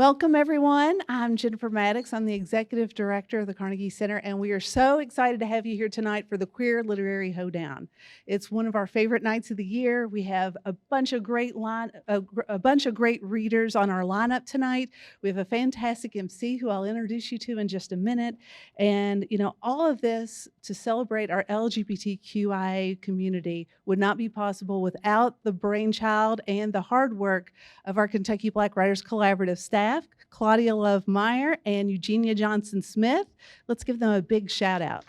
Welcome, everyone. I'm Jennifer Maddox. I'm the Executive Director of the Carnegie Center, and we are so excited to have you here tonight for the Queer Literary Hoedown. It's one of our favorite nights of the year. We have a bunch of great readers on our lineup tonight. We have a fantastic MC who I'll introduce you to in just a minute. And, all of this to celebrate our LGBTQIA community would not be possible without the brainchild and the hard work of our Kentucky Black Writers Collaborative staff, Claudia Love Meyer and Eugenia Johnson Smith. Let's give them a big shout out.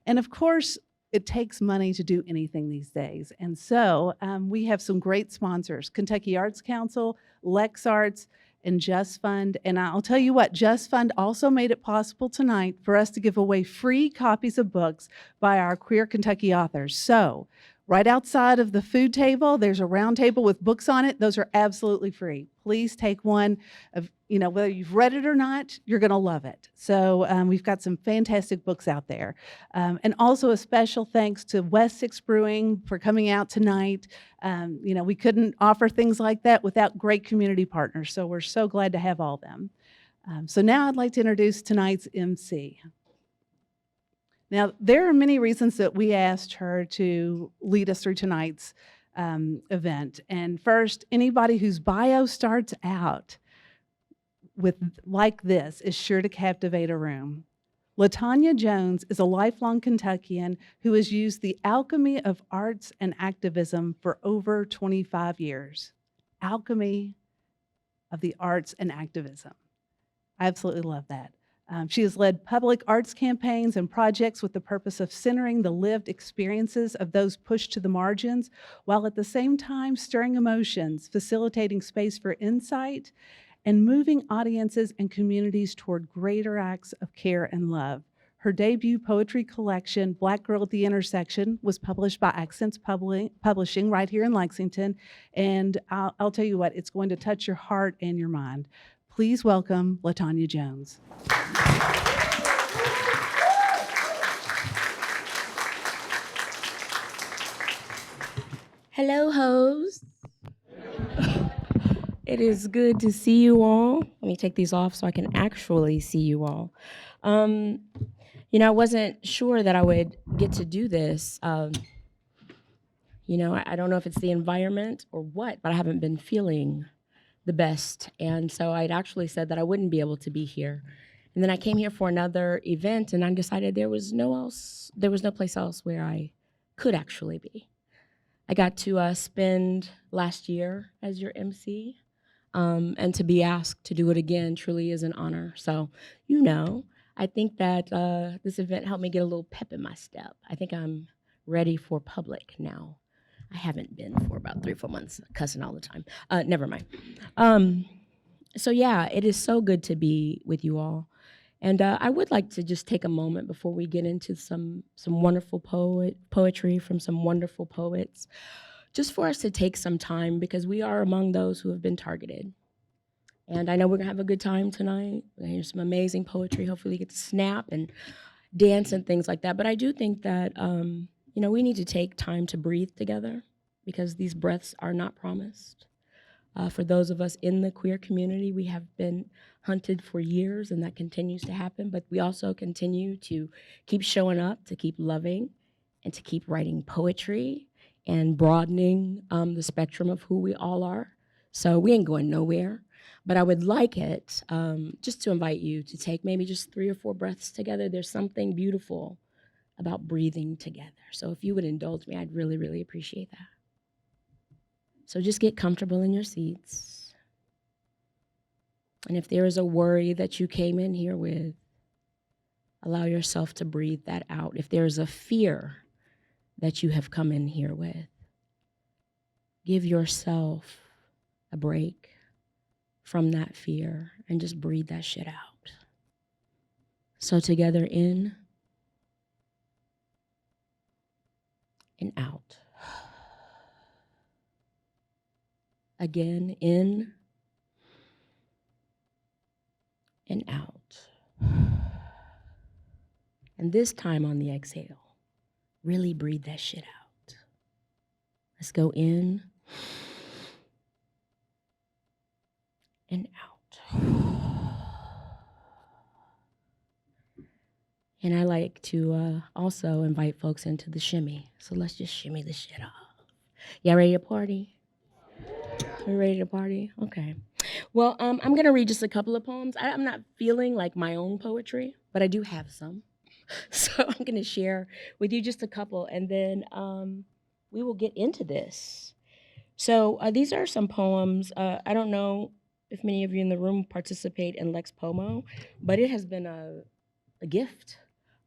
And of course, it takes money to do anything these days. And so we have some great sponsors, Kentucky Arts Council, Lex Arts, and JustFund. And I'll tell you what, JustFund also made it possible tonight for us to give away free copies of books by our Queer Kentucky authors. So right outside of the food table, there's a round table with books on it. Those are absolutely free. Please take one. Whether you've read it or not, you're going to love it. So we've got some fantastic books out there. And also a special thanks to West Six Brewing for coming out tonight. We couldn't offer things like that without great community partners. So we're so glad to have all them. So now I'd like to introduce tonight's MC. Now, there are many reasons that we asked her to lead us through tonight's event. And first, anybody whose bio starts out with like this is sure to captivate a room. LeTonia Jones is a lifelong Kentuckian who has used the alchemy of arts and activism for over 25 years. Alchemy of the arts and activism. I absolutely love that. She has led public arts campaigns and projects with the purpose of centering the lived experiences of those pushed to the margins, while at the same time stirring emotions, facilitating space for insight, and moving audiences and communities toward greater acts of care and love. Her debut poetry collection, Black Girl at the Intersection, was published by Accents Publishing right here in Lexington, and I'll tell you what, it's going to touch your heart and your mind. Please welcome LeTonia Jones. Hello, hoes. It is good to see you all. Let me take these off so I can actually see you all. I wasn't sure that I would get to do this. I don't know if it's the environment or what, but I haven't been feeling the best. And so I'd actually said that I wouldn't be able to be here. And then I came here for another event, and I decided there was no place else where I could actually be. I got to spend last year as your MC, and to be asked to do it again truly is an honor. So, I think that this event helped me get a little pep in my step. I think I'm ready for public now. I haven't been for about 3 or 4 months, cussing all the time. Never mind. So yeah, it is so good to be with you all. And I would like to just take a moment before we get into some wonderful poetry from some wonderful poets, just for us to take some time, because we are among those who have been targeted. And I know we're gonna have a good time tonight. We're gonna hear some amazing poetry, hopefully get to snap and dance and things like that. But I do think that, we need to take time to breathe together, because these breaths are not promised. For those of us in the queer community, we have been hunted for years, and that continues to happen, but we also continue to keep showing up, to keep loving, and to keep writing poetry and broadening the spectrum of who we all are. So we ain't going nowhere, but I would like it just to invite you to take maybe just 3 or 4 breaths together. There's something beautiful about breathing together. So if you would indulge me, I'd really, really appreciate that. So just get comfortable in your seats. And if there is a worry that you came in here with, allow yourself to breathe that out. If there is a fear that you have come in here with, give yourself a break from that fear and just breathe that shit out. So together, in and out. Again, in and out. And this time on the exhale, really breathe that shit out. Let's go in and out. And I like to also invite folks into the shimmy. So let's just shimmy the shit off. Y'all ready to party? We ready to party? Okay. Well, I'm going to read just a couple of poems. I'm not feeling like my own poetry, but I do have some. So I'm going to share with you just a couple, and then we will get into this. So these are some poems. I don't know if many of you in the room participate in Lex Pomo, but it has been a gift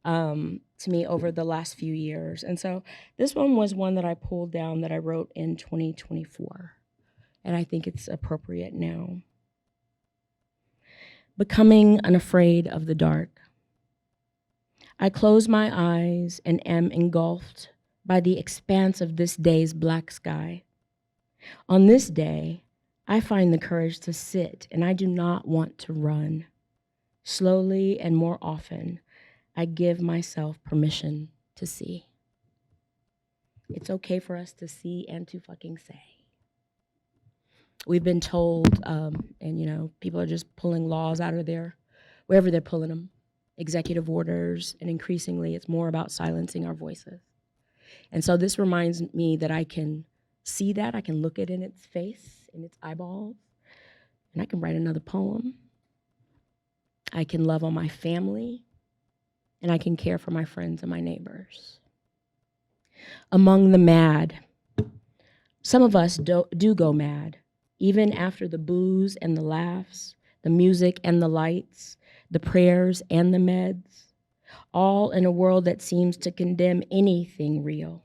to me over the last few years. And so this one was one that I pulled down that I wrote in 2024, and I think it's appropriate now. Becoming unafraid of the dark. I close my eyes and am engulfed by the expanse of this day's black sky. On this day, I find the courage to sit, and I do not want to run. Slowly and more often, I give myself permission to see. It's okay for us to see and to fucking say. We've been told, and people are just pulling laws out of there, wherever they're pulling them, executive orders, and increasingly it's more about silencing our voices. And so this reminds me that I can see that, I can look it in its face, in its eyeballs, and I can write another poem. I can love on my family, and I can care for my friends and my neighbors. Among the mad, some of us do go mad, even after the booze and the laughs, the music and the lights, the prayers and the meds, all in a world that seems to condemn anything real.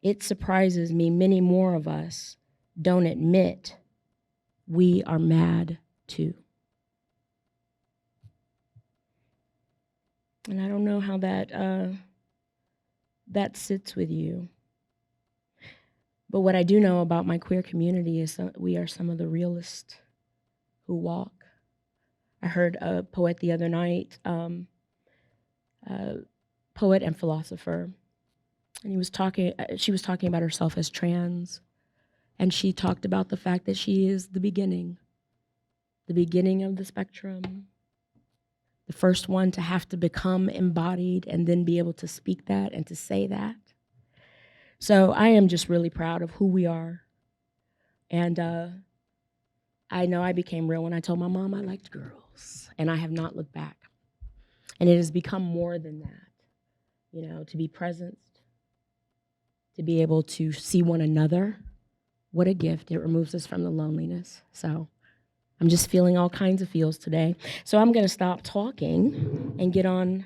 It surprises me many more of us don't admit we are mad too. And I don't know how that sits with you. But what I do know about my queer community is we are some of the realest who walk. I heard a poet the other night, poet and philosopher, and she was talking about herself as trans, and she talked about the fact that she is the beginning of the spectrum, the first one to have to become embodied and then be able to speak that and to say that. So I am just really proud of who we are. And I know I became real when I told my mom I liked girls, and I have not looked back. And it has become more than that, to be present, to be able to see one another. What a gift. It removes us from the loneliness. So I'm just feeling all kinds of feels today. So I'm going to stop talking and get on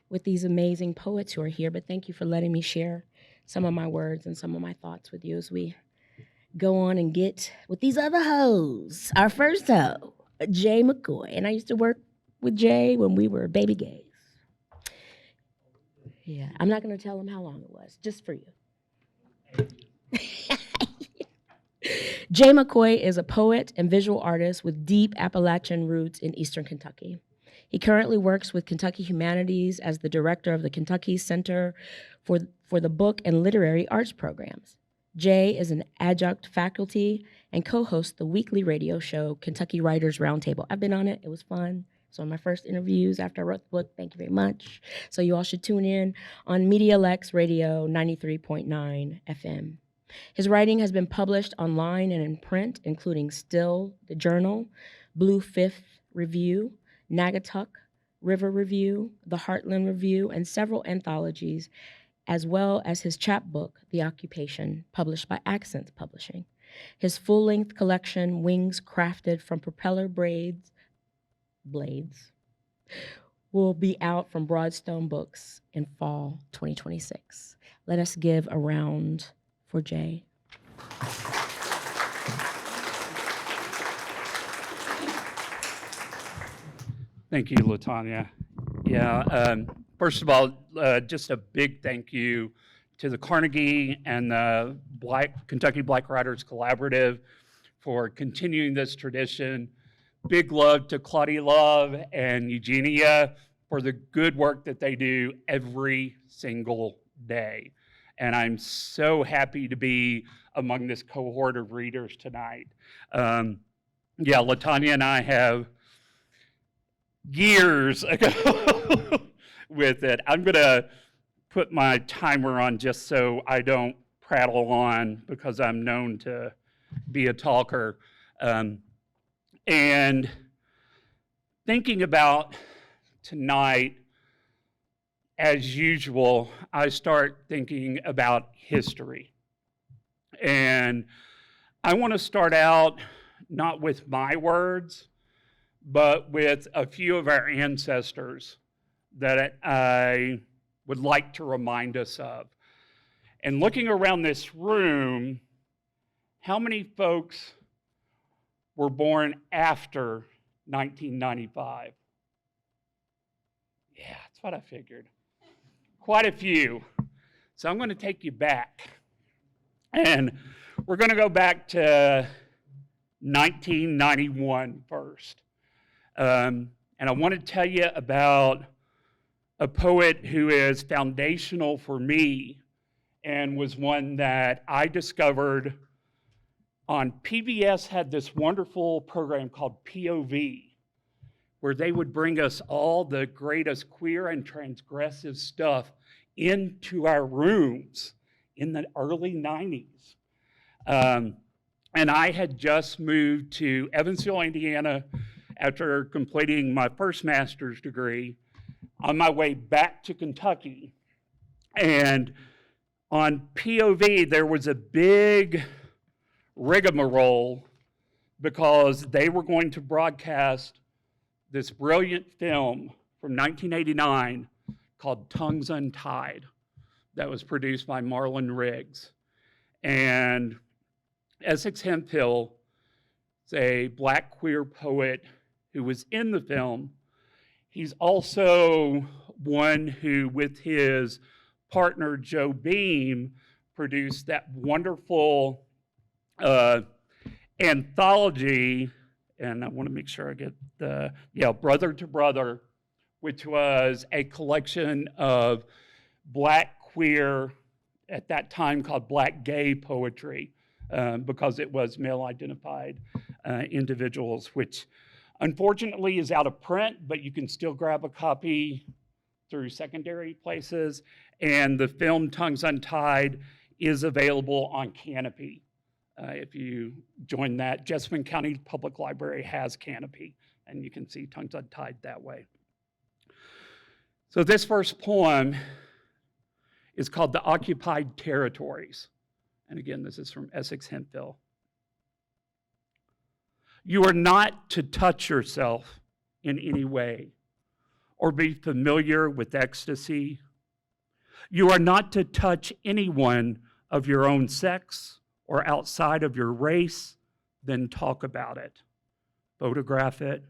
with these amazing poets who are here. But thank you for letting me share some of my words and some of my thoughts with you as we go on and get with these other hoes. Our first hoe, Jade McCoy. And I used to work with Jay when we were baby gays. Yeah, I'm not going to tell them how long it was, just for you. Jade McCoy is a poet and visual artist with deep Appalachian roots in Eastern Kentucky. He currently works with Kentucky Humanities as the director of the Kentucky Center for the Book and Literary Arts Programs. Jay is an adjunct faculty and co-hosts the weekly radio show Kentucky Writers Roundtable. I've been on it. It was fun. It's one of my first interviews after I wrote the book. Thank you very much. So you all should tune in on Media Lex Radio 93.9 FM. His writing has been published online and in print, including Still, the Journal, Blue Fifth Review, Naugatuck, River Review, The Heartland Review, and several anthologies, as well as his chapbook, The Occupation, published by Accents Publishing. His full-length collection, Wings Crafted from Propeller Blades, will be out from Broadstone Books in fall 2026. Let us give a round for Jay. Thank you, LeTonia. Yeah, first of all, just a big thank you to the Carnegie and the Kentucky Black Writers Collaborative for continuing this tradition. Big love to Claudia Love and Eugenia for the good work that they do every single day. And I'm so happy to be among this cohort of readers tonight. Yeah, LeTonia and I have years ago with it. I'm going to put my timer on just so I don't prattle on because I'm known to be a talker. And thinking about tonight, as usual, I start thinking about history. And I want to start out not with my words, but with a few of our ancestors that I would like to remind us of. And looking around this room, how many folks were born after 1995? Yeah, that's what I figured. Quite a few. So I'm going to take you back. And we're going to go back to 1991 first. And I want to tell you about a poet who is foundational for me and was one that I discovered on PBS. Had this wonderful program called POV, where they would bring us all the greatest queer and transgressive stuff into our rooms in the early 90s. And I had just moved to Evansville, Indiana, after completing my first master's degree, on my way back to Kentucky. And on POV, there was a big rigmarole because they were going to broadcast this brilliant film from 1989 called Tongues Untied that was produced by Marlon Riggs. And Essex Hemphill is a Black queer poet who was in the film. He's also one who, with his partner Joe Beam, produced that wonderful anthology, and I want to make sure I get the, Brother to Brother, which was a collection of Black queer, at that time called Black gay poetry, because it was male-identified individuals, which unfortunately is out of print, but you can still grab a copy through secondary places. And the film Tongues Untied is available on Canopy. If you join that, JustFundKY Public Library has Canopy, and you can see Tongues Untied that way. So this first poem is called The Occupied Territories. And again, this is from Essex Hemphill. You are not to touch yourself in any way or be familiar with ecstasy. You are not to touch anyone of your own sex or outside of your race, then talk about it. Photograph it,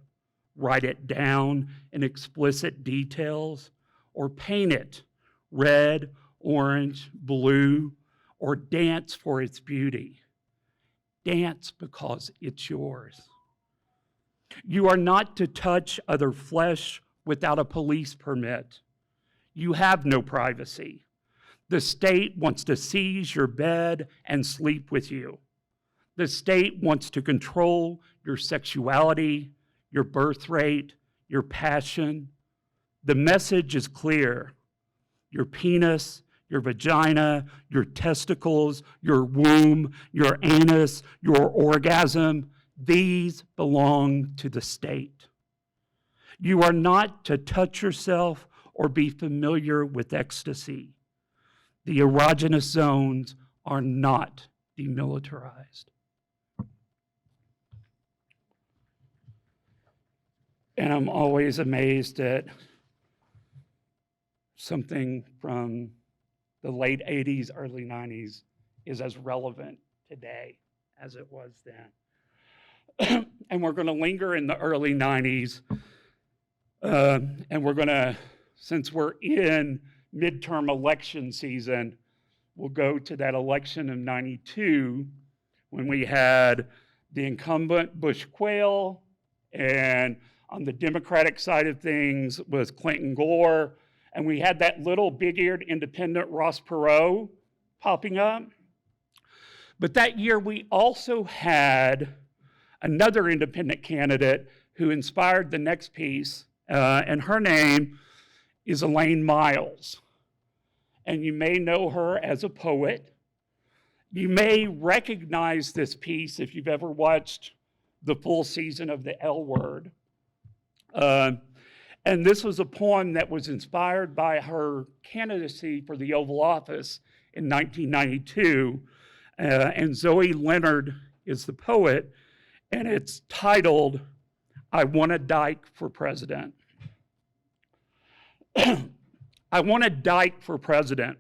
write it down in explicit details, or paint it red, orange, blue, or dance for its beauty. Dance because it's yours. You are not to touch other flesh without a police permit. You have no privacy. The state wants to seize your bed and sleep with you. The state wants to control your sexuality, your birth rate, your passion. The message is clear. Your penis, your vagina, your testicles, your womb, your anus, your orgasm, these belong to the state. You are not to touch yourself or be familiar with ecstasy. The erogenous zones are not demilitarized. And I'm always amazed at something from the late 80s, early 90s is as relevant today as it was then. And we're going to linger in the early 90s, and we're going to, since we're in midterm election season, we'll go to that election of 92 when we had the incumbent Bush Quayle, and on the Democratic side of things was Clinton Gore, and we had that little big-eared independent Ross Perot popping up. But that year, we also had another independent candidate who inspired the next piece, and her name is Elaine Miles. And you may know her as a poet. You may recognize this piece if you've ever watched the full season of The L Word. And this was a poem that was inspired by her candidacy for the Oval Office in 1992. And Zoe Leonard is the poet, and it's titled, "I Want a Dyke for President." I want a dyke for president.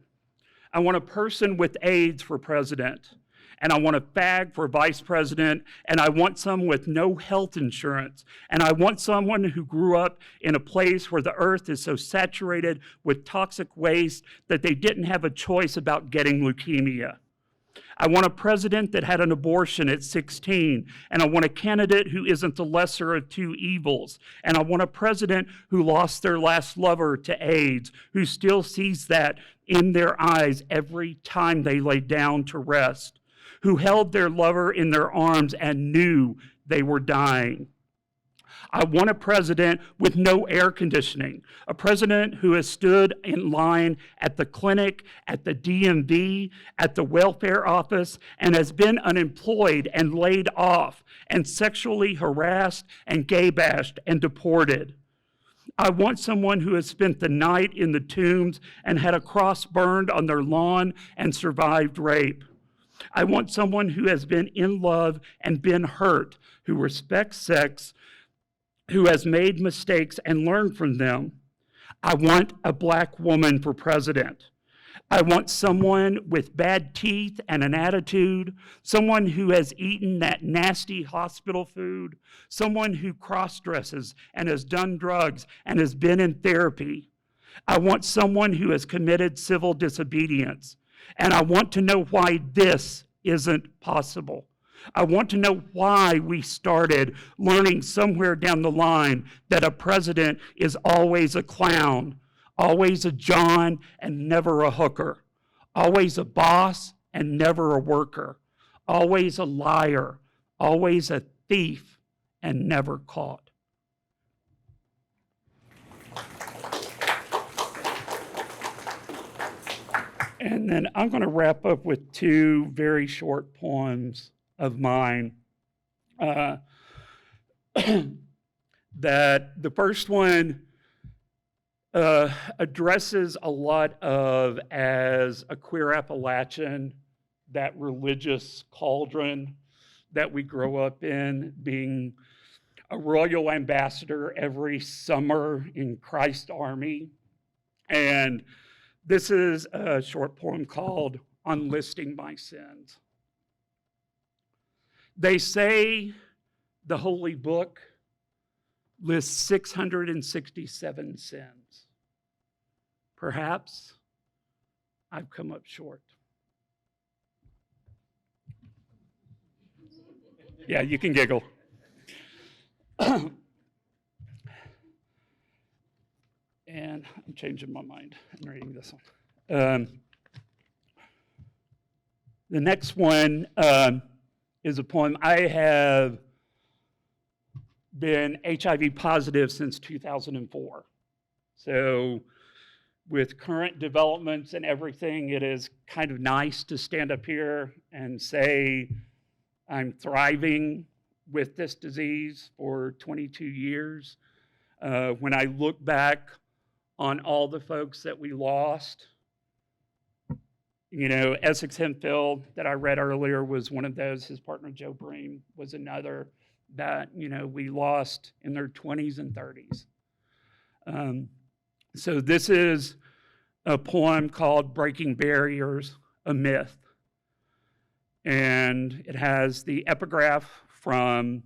I want a person with AIDS for president. And I want a fag for vice president. And I want someone with no health insurance. And I want someone who grew up in a place where the earth is so saturated with toxic waste that they didn't have a choice about getting leukemia. I want a president that had an abortion at 16, and I want a candidate who isn't the lesser of two evils. And I want a president who lost their last lover to AIDS, who still sees that in their eyes every time they lay down to rest, who held their lover in their arms and knew they were dying. I want a president with no air conditioning, a president who has stood in line at the clinic, at the DMV, at the welfare office, and has been unemployed and laid off and sexually harassed and gay bashed and deported. I want someone who has spent the night in the tombs and had a cross burned on their lawn and survived rape. I want someone who has been in love and been hurt, who respects sex, who has made mistakes and learned from them. I want a black woman for president. I want someone with bad teeth and an attitude, someone who has eaten that nasty hospital food, someone who cross-dresses and has done drugs and has been in therapy. I want someone who has committed civil disobedience. And I want to know why this isn't possible. I want to know why we started learning somewhere down the line that a president is always a clown, always a John and never a hooker, always a boss and never a worker, always a liar, always a thief and never caught. And then I'm going to wrap up with two very short poems of mine. That the first one addresses a lot of, as a queer Appalachian, that religious cauldron that we grow up in, being a royal ambassador every summer in Christ's army. And this is a short poem called "Unlisting My Sins." They say the Holy Book lists 667 sins. Perhaps I've come up short. Yeah, you can giggle. And I'm changing my mind and reading this one. The next one is a poem. I have been HIV positive since 2004. So with current developments and everything, it is kind of nice to stand up here and say I'm thriving with this disease for 22 years. When I look back on all the folks that we lost, you know, Essex Hemphill that I read earlier was one of those. His partner, Joe Bream, was another that, you know, we lost in their 20s and 30s. So this is a poem called "Breaking Barriers, a Myth." And it has the epigraph from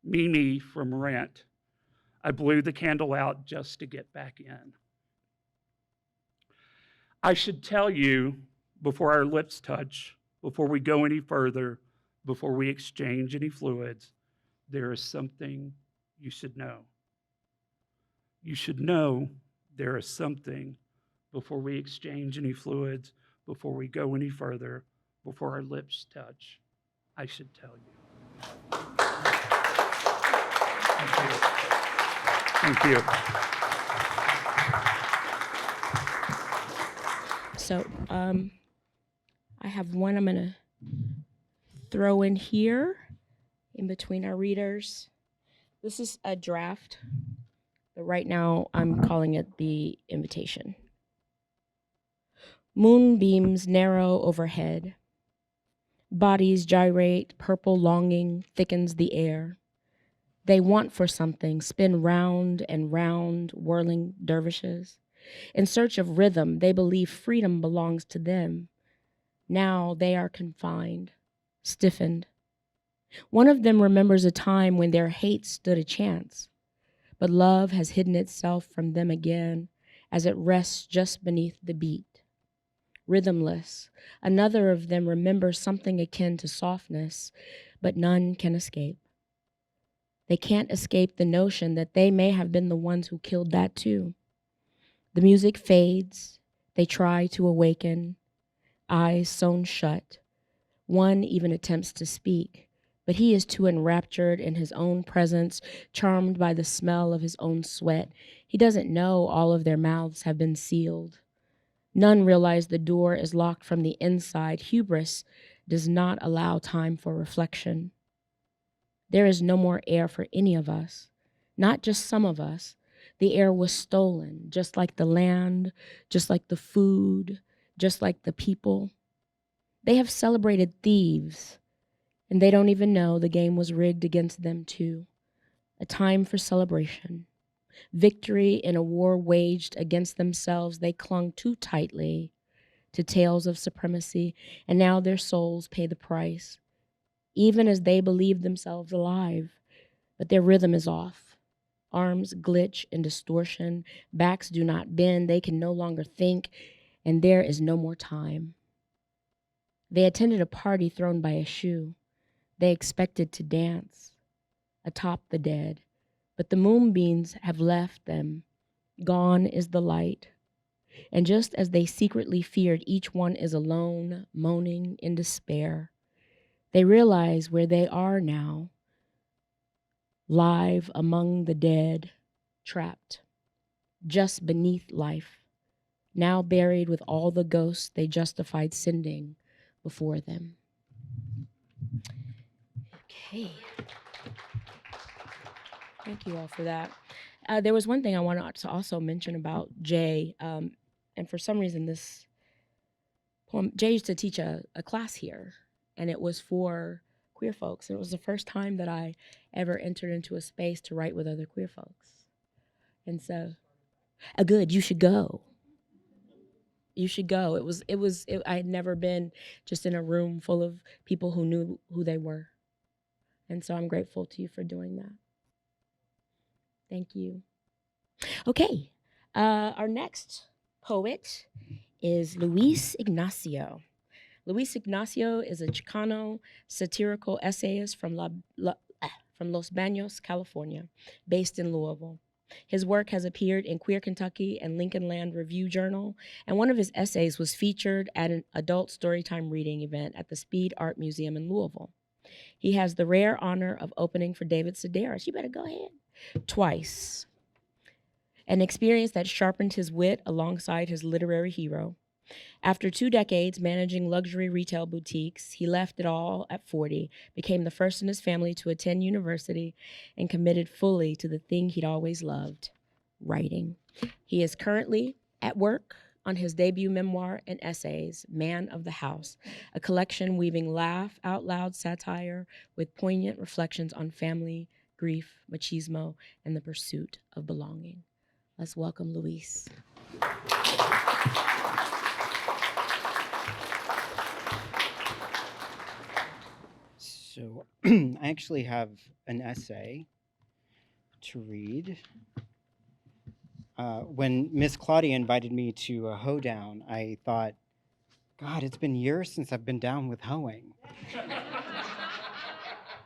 Mimi from Rent. "I blew the candle out just to get back in." I should tell you, before our lips touch, before we go any further, before we exchange any fluids, there is something you should know. You should know there is something before we exchange any fluids, before we go any further, before our lips touch, I should tell you. Thank you. So I have one I'm going to throw in here in between our readers. This is a draft, but right now I'm calling it the invitation. Moonbeams narrow overhead. Bodies gyrate, purple longing thickens the air. They want for something, spin round and round, whirling dervishes. In search of rhythm, they believe freedom belongs to them. Now they are confined, stiffened. One of them remembers a time when their hate stood a chance, but love has hidden itself from them again as it rests just beneath the beat. Rhythmless, another of them remembers something akin to softness, but none can escape. They can't escape the notion that they may have been the ones who killed that too. The music fades. They try to awaken, eyes sewn shut. One even attempts to speak, but he is too enraptured in his own presence, charmed by the smell of his own sweat. He doesn't know all of their mouths have been sealed. None realize the door is locked from the inside. Hubris does not allow time for reflection. There is no more air for any of us, not just some of us. The air was stolen, just like the land, just like the food, just like the people. They have celebrated thieves, and they don't even know the game was rigged against them too. A time for celebration. Victory in a war waged against themselves. They clung too tightly to tales of supremacy, and now their souls pay the price, even as they believe themselves alive. But their rhythm is off. Arms glitch in distortion. Backs do not bend. They can no longer think, and there is no more time. They attended a party thrown by a shoe. They expected to dance atop the dead, but the moonbeams have left them. Gone is the light. And just as they secretly feared, each one is alone, moaning in despair. They realize where they are now, live among the dead, trapped, just beneath life, now buried with all the ghosts they justified sending before them. Okay. Thank you all for that. There was one thing I wanted to also mention about Jay, and for some reason this poem, Jay used to teach a class here, and it was for queer folks. It was the first time that I ever entered into a space to write with other queer folks. And so, good, you should go. You should go. I had never been just in a room full of people who knew who they were. And so I'm grateful to you for doing that. Thank you. Okay, our next poet is Luis Ignacio. Luis Ignacio is a Chicano satirical essayist from Los Baños, California, based in Louisville. His work has appeared in Queer Kentucky and Lincoln Land Review Journal, and one of his essays was featured at an adult storytime reading event at the Speed Art Museum in Louisville. He has the rare honor of opening for David Sedaris. You better go ahead. Twice. An experience that sharpened his wit alongside his literary hero. After 2 decades managing luxury retail boutiques, he left it all at 40, became the first in his family to attend university, and committed fully to the thing he'd always loved, writing. He is currently at work on his debut memoir and essays, Man of the House, a collection weaving laugh out loud satire with poignant reflections on family, grief, machismo, and the pursuit of belonging. Let's welcome Luis. So I actually have an essay to read. When Miss Claudia invited me to a Hoedown, I thought, God, it's been years since I've been down with hoeing.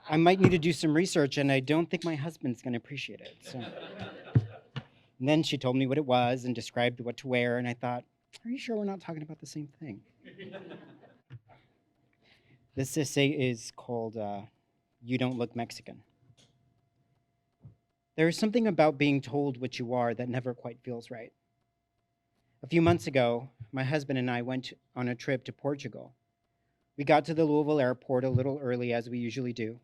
I might need to do some research, and I don't think my husband's going to appreciate it. So. And then she told me what it was and described what to wear, and I thought, Are you sure we're not talking about the same thing? This essay is called You Don't Look Mexican. There is something about being told what you are that never quite feels right. A few months ago, my husband and I went on a trip to Portugal. We got to the Louisville airport a little early, as we usually do.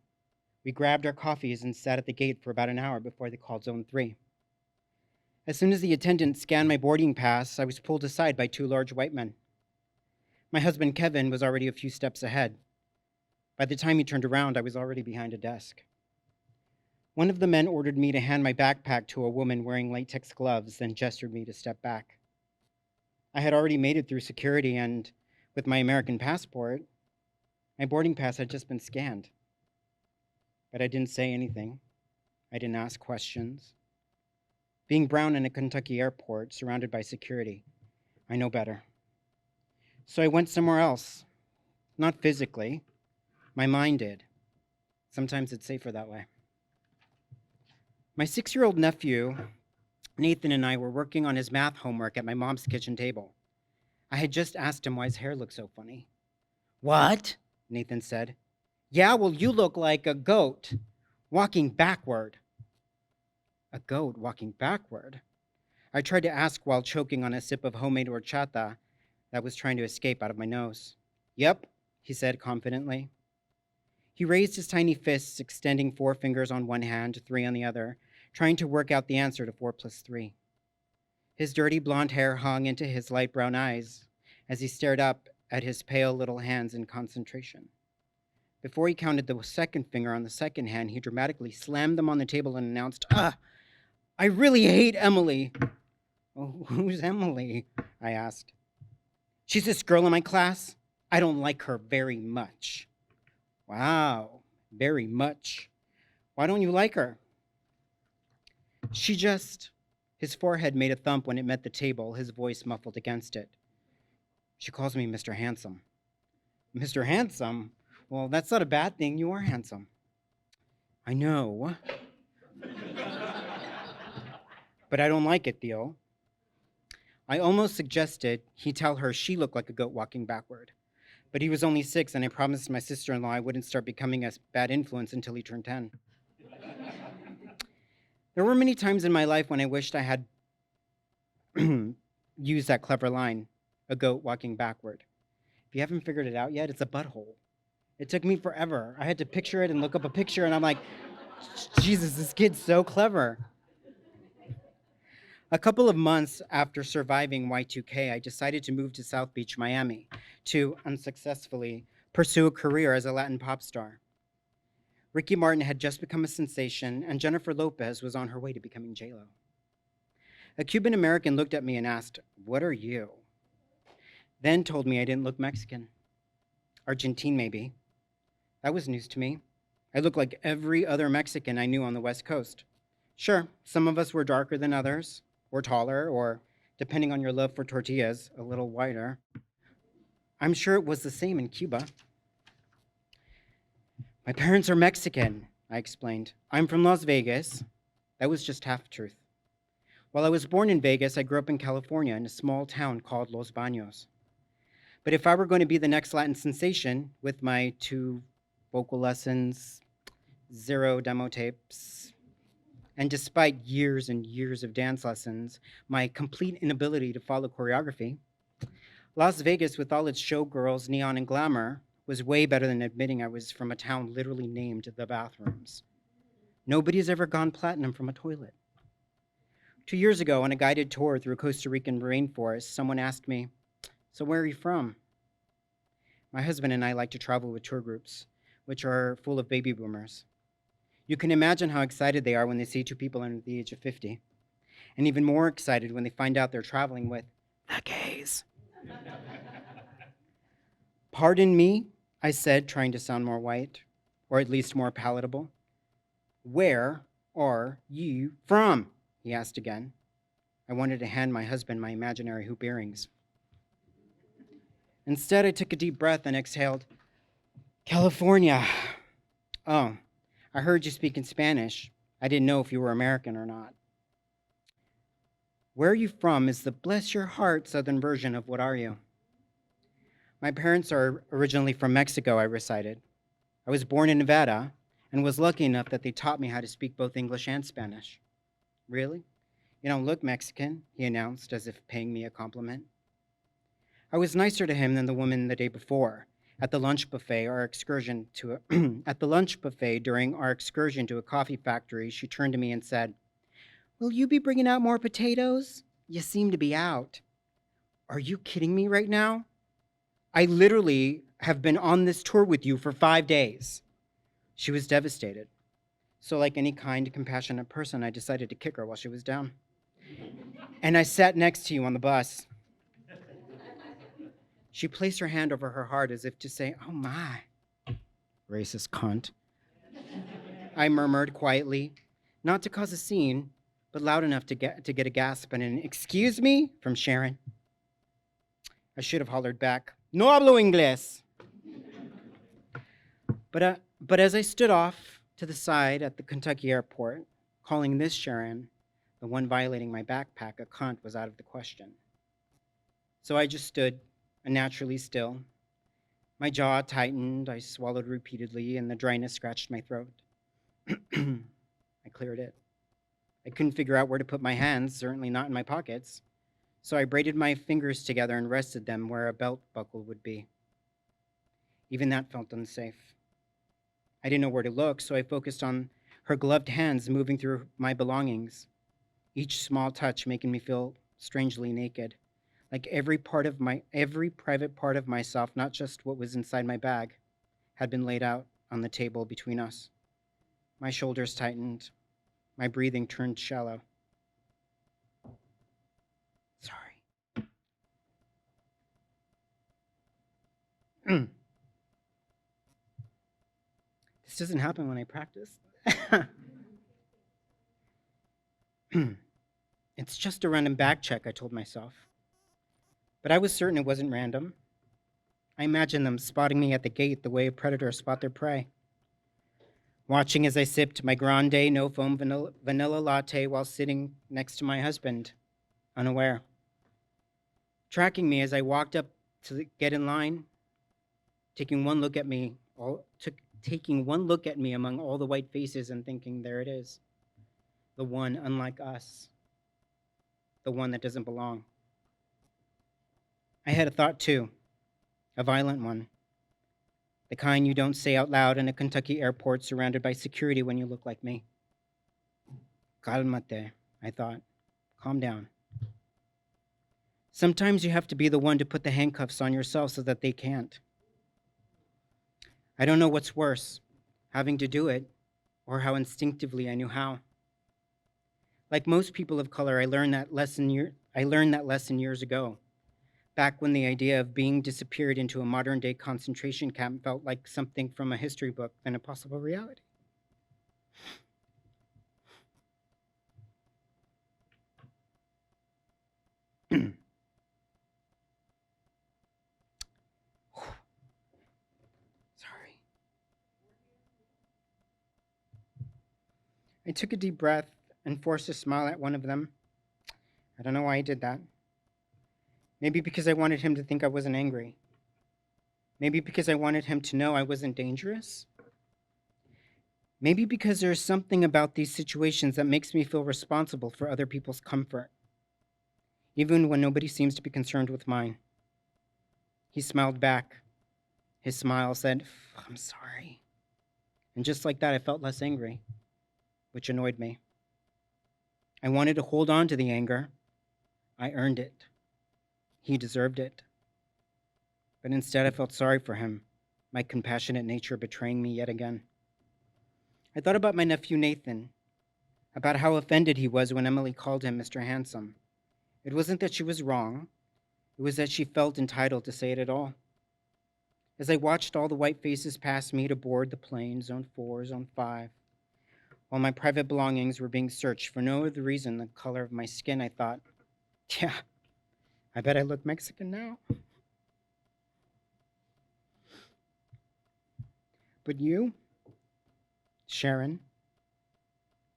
We grabbed our coffees and sat at the gate for about an hour before they called Zone 3. As soon as the attendant scanned my boarding pass, I was pulled aside by two large white men. My husband, Kevin, was already a few steps ahead. By the time he turned around, I was already behind a desk. One of the men ordered me to hand my backpack to a woman wearing latex gloves, then gestured me to step back. I had already made it through security, and with my American passport, my boarding pass had just been scanned. But I didn't say anything. I didn't ask questions. Being brown in a Kentucky airport, surrounded by security, I know better. So I went somewhere else. Not physically. My mind did. Sometimes it's safer that way. My 6-year-old nephew, Nathan, and I were working on his math homework at my mom's kitchen table. I had just asked him why his hair looked so funny. "What?" Nathan said. "Yeah, well, you look like a goat walking backward." A goat walking backward? I tried to ask while choking on a sip of homemade horchata that was trying to escape out of my nose. "Yep," he said confidently. He raised his tiny fists, extending 4 fingers on one hand, 3 on the other, trying to work out the answer to 4 plus 3. His dirty blonde hair hung into his light brown eyes as he stared up at his pale little hands in concentration. Before he counted the second finger on the second hand, he dramatically slammed them on the table and announced, "I really hate Emily." "Oh, who's Emily?" I asked. "She's this girl in my class. I don't like her very much." "Wow, very much. Why don't you like her?" "She just..." His forehead made a thump when it met the table, his voice muffled against it. "She calls me Mr. Handsome." "Mr. Handsome? Well, that's not a bad thing. You are handsome." "I know." "But I don't like it, Theo." I almost suggested he tell her she looked like a goat walking backward. But he was only 6, and I promised my sister-in-law I wouldn't start becoming a bad influence until he turned 10. There were many times in my life when I wished I had used that clever line, a goat walking backward. If you haven't figured it out yet, it's a butthole. It took me forever. I had to picture it and look up a picture, and I'm like, Jesus, this kid's so clever. A couple of months after surviving Y2K, I decided to move to South Beach, Miami, to unsuccessfully pursue a career as a Latin pop star. Ricky Martin had just become a sensation, and Jennifer Lopez was on her way to becoming J-Lo. A Cuban American looked at me and asked, "What are you?" Then told me I didn't look Mexican. Argentine, maybe. That was news to me. I looked like every other Mexican I knew on the West Coast. Sure, some of us were darker than others, or taller, or, depending on your love for tortillas, a little whiter. I'm sure it was the same in Cuba. "My parents are Mexican," I explained. "I'm from Las Vegas." That was just half truth. While I was born in Vegas, I grew up in California in a small town called Los Baños. But if I were going to be the next Latin sensation, with my 2 vocal lessons, 0 demo tapes, and despite years and years of dance lessons, my complete inability to follow choreography, Las Vegas, with all its showgirls, neon, and glamour, was way better than admitting I was from a town literally named The Bathrooms. Nobody's ever gone platinum from a toilet. 2 years ago, on a guided tour through Costa Rican rainforest, someone asked me, "So where are you from?" My husband and I like to travel with tour groups, which are full of baby boomers. You can imagine how excited they are when they see 2 people under the age of 50, and even more excited when they find out they're traveling with the gays. "Pardon me," I said, trying to sound more white, or at least more palatable. "Where are you from?" he asked again. I wanted to hand my husband my imaginary hoop earrings. Instead, I took a deep breath and exhaled, "California." "Oh, I heard you speak in Spanish. I didn't know if you were American or not." Where are you from is the bless your heart Southern version of what are you? My parents are originally from Mexico, I recited. I was born in Nevada and was lucky enough that they taught me how to speak both English and Spanish. Really? You don't look Mexican, he announced as if paying me a compliment. I was nicer to him than the woman the day before. At the lunch buffet, at the lunch buffet during our excursion to a coffee factory, she turned to me and said, "Will you be bringing out more potatoes? You seem to be out." Are you kidding me right now? I literally have been on this tour with you for 5 days. She was devastated. So like any kind, compassionate person, I decided to kick her while she was down. And I sat next to you on the bus. She placed her hand over her heart as if to say, "Oh my, racist cunt." I murmured quietly, not to cause a scene, but loud enough to get a gasp and an "excuse me" from Sharon. I should have hollered back, "No hablo inglés." But as I stood off to the side at the Kentucky airport, calling this Sharon, the one violating my backpack, a cunt was out of the question. So I just stood, unnaturally still. My jaw tightened, I swallowed repeatedly, and the dryness scratched my throat. I cleared it. I couldn't figure out where to put my hands, certainly not in my pockets. So I braided my fingers together and rested them where a belt buckle would be. Even that felt unsafe. I didn't know where to look, so I focused on her gloved hands moving through my belongings, each small touch making me feel strangely naked, like every private part of myself, not just what was inside my bag, had been laid out on the table between us. My shoulders tightened, my breathing turned shallow. Sorry. This doesn't happen when I practice. It's just a random bag check, I told myself. But I was certain it wasn't random. I imagined them spotting me at the gate the way predators spot their prey. Watching as I sipped my grande no-foam vanilla latte while sitting next to my husband, unaware. Tracking me as I walked up to get in line, taking one look at me among all the white faces and thinking, there it is. The one unlike us. The one that doesn't belong. I had a thought too, a violent one. The kind you don't say out loud in a Kentucky airport surrounded by security when you look like me. Calmate, I thought. Calm down. Sometimes you have to be the one to put the handcuffs on yourself so that they can't. I don't know what's worse, having to do it, or how instinctively I knew how. Like most people of color, I learned that lesson years ago, back when the idea of being disappeared into a modern-day concentration camp felt like something from a history book than a possible reality. Sorry. I took a deep breath and forced a smile at one of them. I don't know why I did that. Maybe because I wanted him to think I wasn't angry. Maybe because I wanted him to know I wasn't dangerous. Maybe because there's something about these situations that makes me feel responsible for other people's comfort, even when nobody seems to be concerned with mine. He smiled back. His smile said, "I'm sorry." And just like that, I felt less angry, which annoyed me. I wanted to hold on to the anger. I earned it. He deserved it. But instead, I felt sorry for him, my compassionate nature betraying me yet again. I thought about my nephew Nathan, about how offended he was when Emily called him Mr. Handsome. It wasn't that she was wrong. It was that she felt entitled to say it at all. As I watched all the white faces pass me to board the plane, Zone 4, Zone 5, while my private belongings were being searched for no other reason than the color of my skin, I thought, yeah, I bet I look Mexican now. But you, Sharon,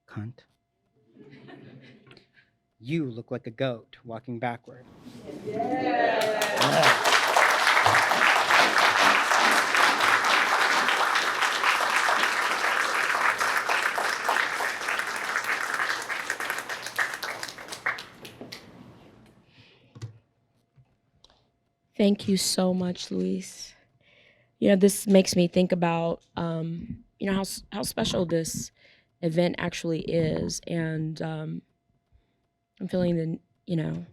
cunt, You look like a goat walking backward. Thank you so much, Luis. You know, this makes me think about, you know, how special this event actually is. And I'm feeling the, you know,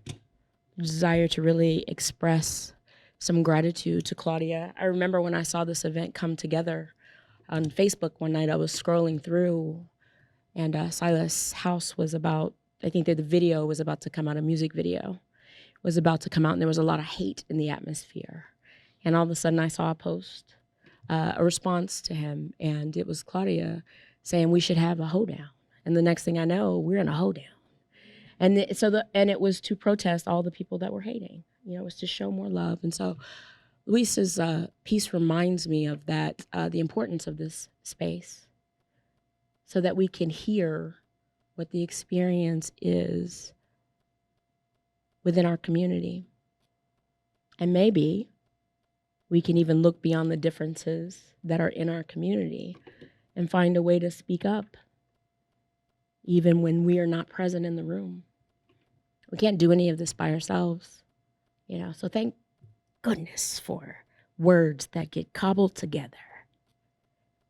desire to really express some gratitude to Claudia. I remember when I saw this event come together on Facebook one night, I was scrolling through and Silas' house was about, I think that the video was about to come out, a music video was about to come out, and there was a lot of hate in the atmosphere. And all of a sudden I saw a post, a response to him, and it was Claudia saying we should have a hoedown. And the next thing I know, we're in a hoedown. And and it was to protest all the people that were hating. You know, it was to show more love. And so Luis's piece reminds me of that, the importance of this space, so that we can hear what the experience is within our community. And maybe we can even look beyond the differences that are in our community and find a way to speak up, even when we are not present in the room. We can't do any of this by ourselves, you know. So thank goodness for words that get cobbled together,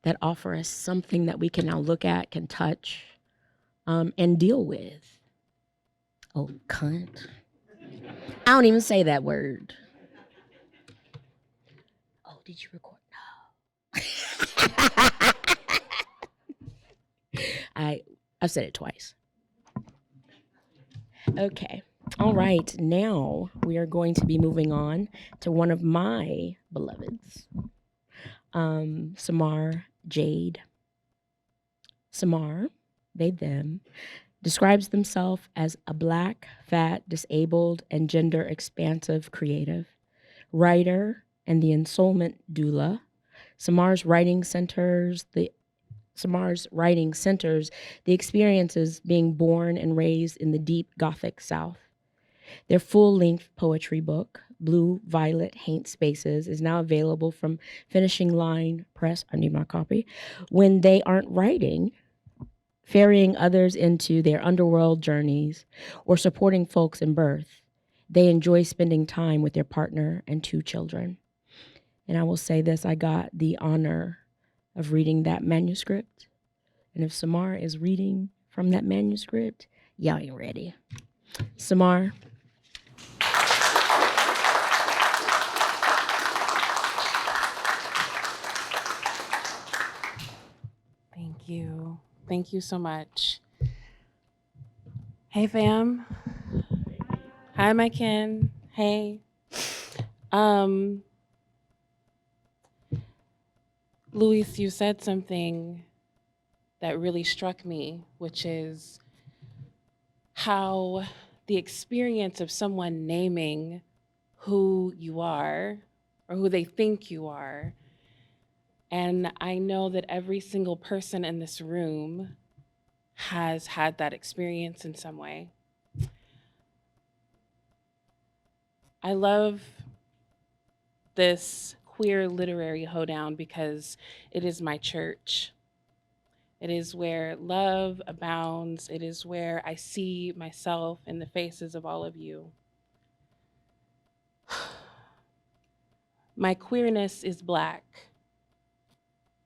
that offer us something that we can now look at, can touch, and deal with. Oh, cunt. I don't even say that word. Oh, did you record? No. I've said it twice. Okay. All right. Now we are going to be moving on to one of my beloveds, Samar, Jade. Samar, they, them, describes themselves as a Black, fat, disabled, and gender expansive creative, writer, and the ensoulment doula. Samar's writing centers the experiences being born and raised in the deep Gothic South. Their full-length poetry book, Blue Violet Haint Spaces, is now available from Finishing Line Press. I need my copy. When they aren't writing, ferrying others into their underworld journeys, or supporting folks in birth, they enjoy spending time with their partner and 2 children. And I will say this, I got the honor of reading that manuscript. And if Samar is reading from that manuscript, y'all ain't ready. Samar. Thank you. Thank you so much. Hey, fam. Hi, my kin. Hey. Luis, you said something that really struck me, which is how the experience of someone naming who you are or who they think you are. And I know that every single person in this room has had that experience in some way. I love this queer literary hoedown because it is my church. It is where love abounds. It is where I see myself in the faces of all of you. My queerness is Black.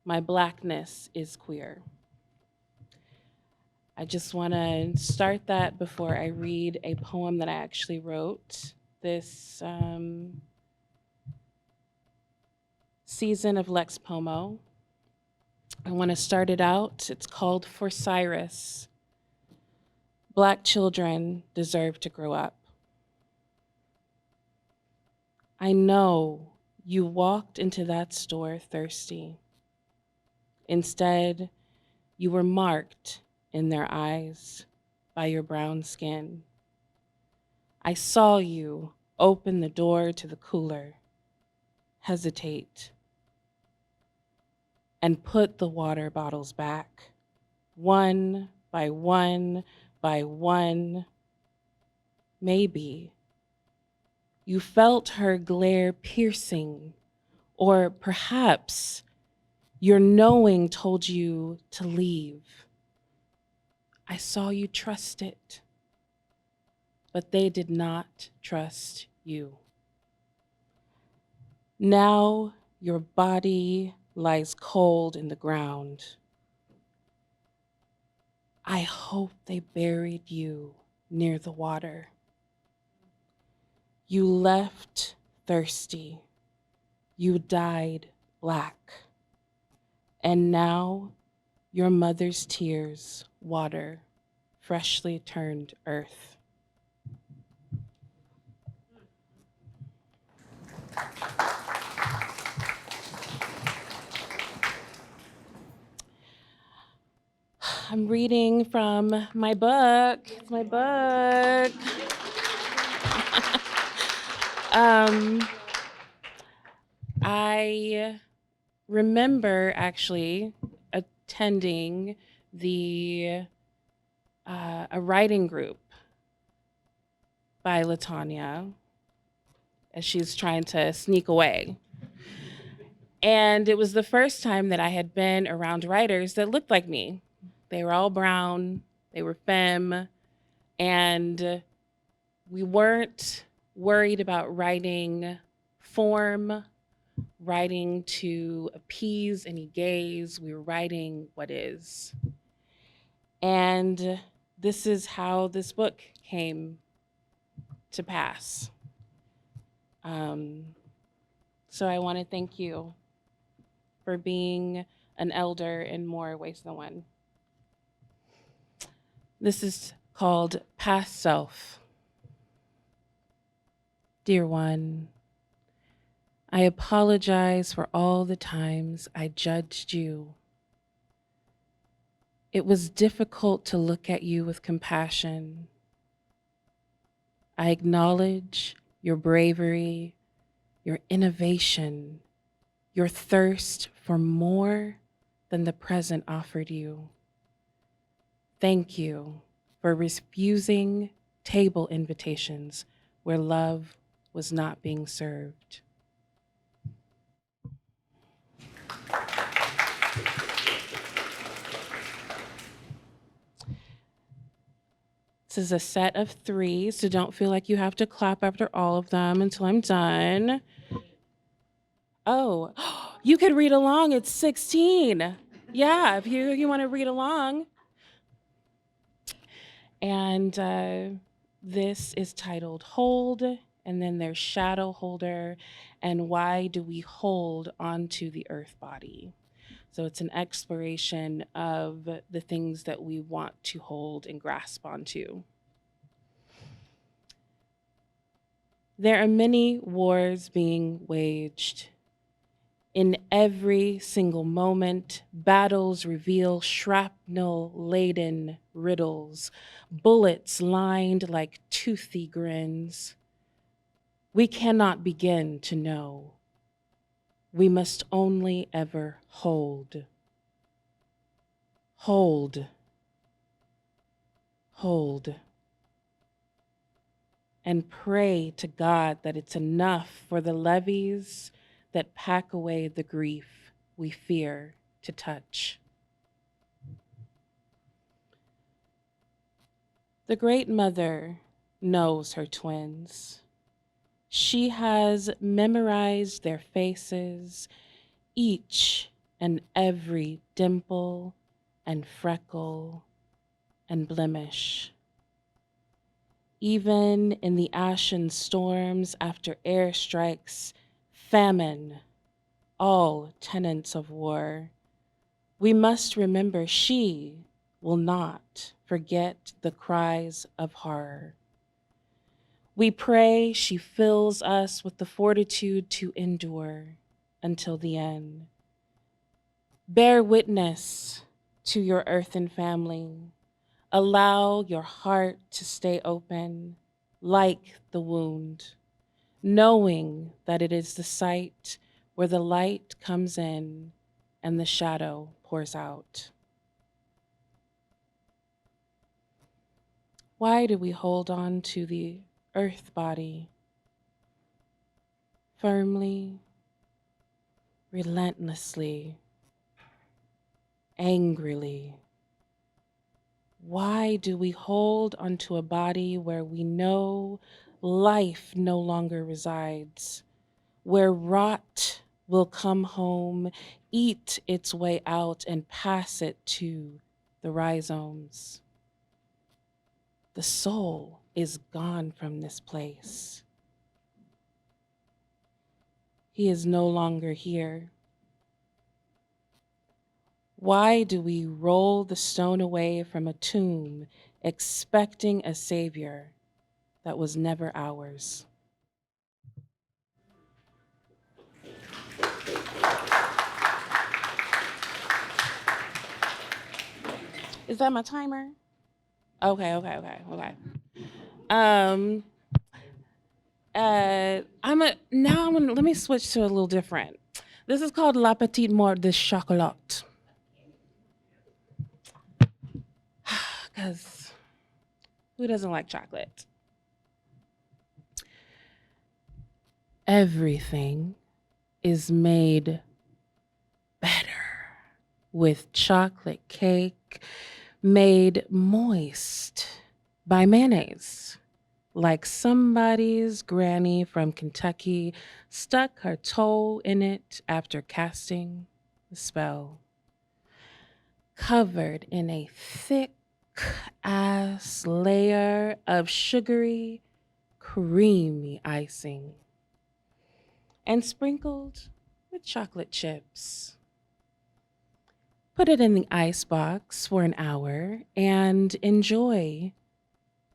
My Blackness is queer. I just want to start that before I read a poem that I actually wrote this season of Lex Pomo. I want to start it out. It's called For Cyrus. Black children deserve to grow up. I know you walked into that store thirsty. Instead, you were marked in their eyes by your brown skin. I saw you open the door to the cooler, hesitate, and put the water bottles back, one by one by one, maybe. You felt her glare piercing, or perhaps your knowing told you to leave. I saw you trust it, but they did not trust you. Now your body lies cold in the ground. I hope they buried you near the water. You left thirsty. You died black. And now your mother's tears water freshly turned earth. I'm reading from my book. It's my book. I remember actually attending a writing group by LeTonia as she's trying to sneak away. And it was the first time that I had been around writers that looked like me. They were all brown, they were femme, and we weren't worried about writing form, writing to appease any gaze. We were writing what is. And this is how this book came to pass. So I want to thank you for being an elder in more ways than one. This is called Past Self. Dear one, I apologize for all the times I judged you. It was difficult to look at you with compassion. I acknowledge your bravery, your innovation, your thirst for more than the present offered you. Thank you for refusing table invitations where love was not being served. This is a set of 3, so don't feel like you have to clap after all of them until I'm done. Oh, you could read along. It's 16. Yeah, if you want to read along. And this is titled Hold, and then there's Shadow Holder, and why do we hold onto the earth body? So it's an exploration of the things that we want to hold and grasp onto. There are many wars being waged. In every single moment, battles reveal shrapnel-laden riddles, bullets lined like toothy grins. We cannot begin to know. We must only ever hold. Hold. Hold. And pray to God that it's enough for the levees that pack away the grief we fear to touch. The Great Mother knows her twins. She has memorized their faces, each and every dimple and freckle and blemish. Even in the ashen storms after airstrikes, famine, all tenants of war, we must remember she will not forget the cries of horror. We pray she fills us with the fortitude to endure until the end. Bear witness to your earthen family. Allow your heart to stay open like the wound, knowing that it is the site where the light comes in and the shadow pours out. Why do we hold on to the earth body, firmly, relentlessly, angrily. Why do we hold onto a body where we know life no longer resides, where rot will come home, eat its way out, and pass it to the rhizomes? The soul is gone from this place. He is no longer here. Why do we roll the stone away from a tomb, expecting a savior that was never ours? Is that my timer? Okay. Let me switch to a little different. This is called La Petite Mort de Chocolat. Because who doesn't like chocolate? Everything is made better with chocolate cake made moist by mayonnaise. Like somebody's granny from Kentucky stuck her toe in it after casting the spell. Covered in a thick ass layer of sugary, creamy icing. And sprinkled with chocolate chips. Put it in the ice box for an hour and enjoy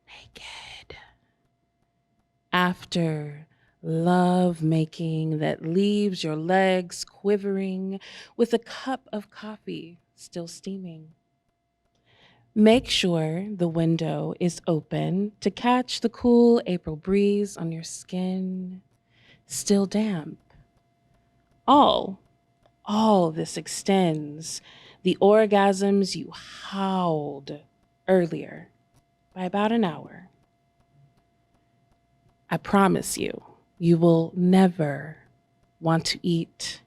naked. After love making that leaves your legs quivering with a cup of coffee still steaming. Make sure the window is open to catch the cool April breeze on your skin, still damp. All this extends the orgasms you howled earlier by about an hour. I promise you, you will never want to eat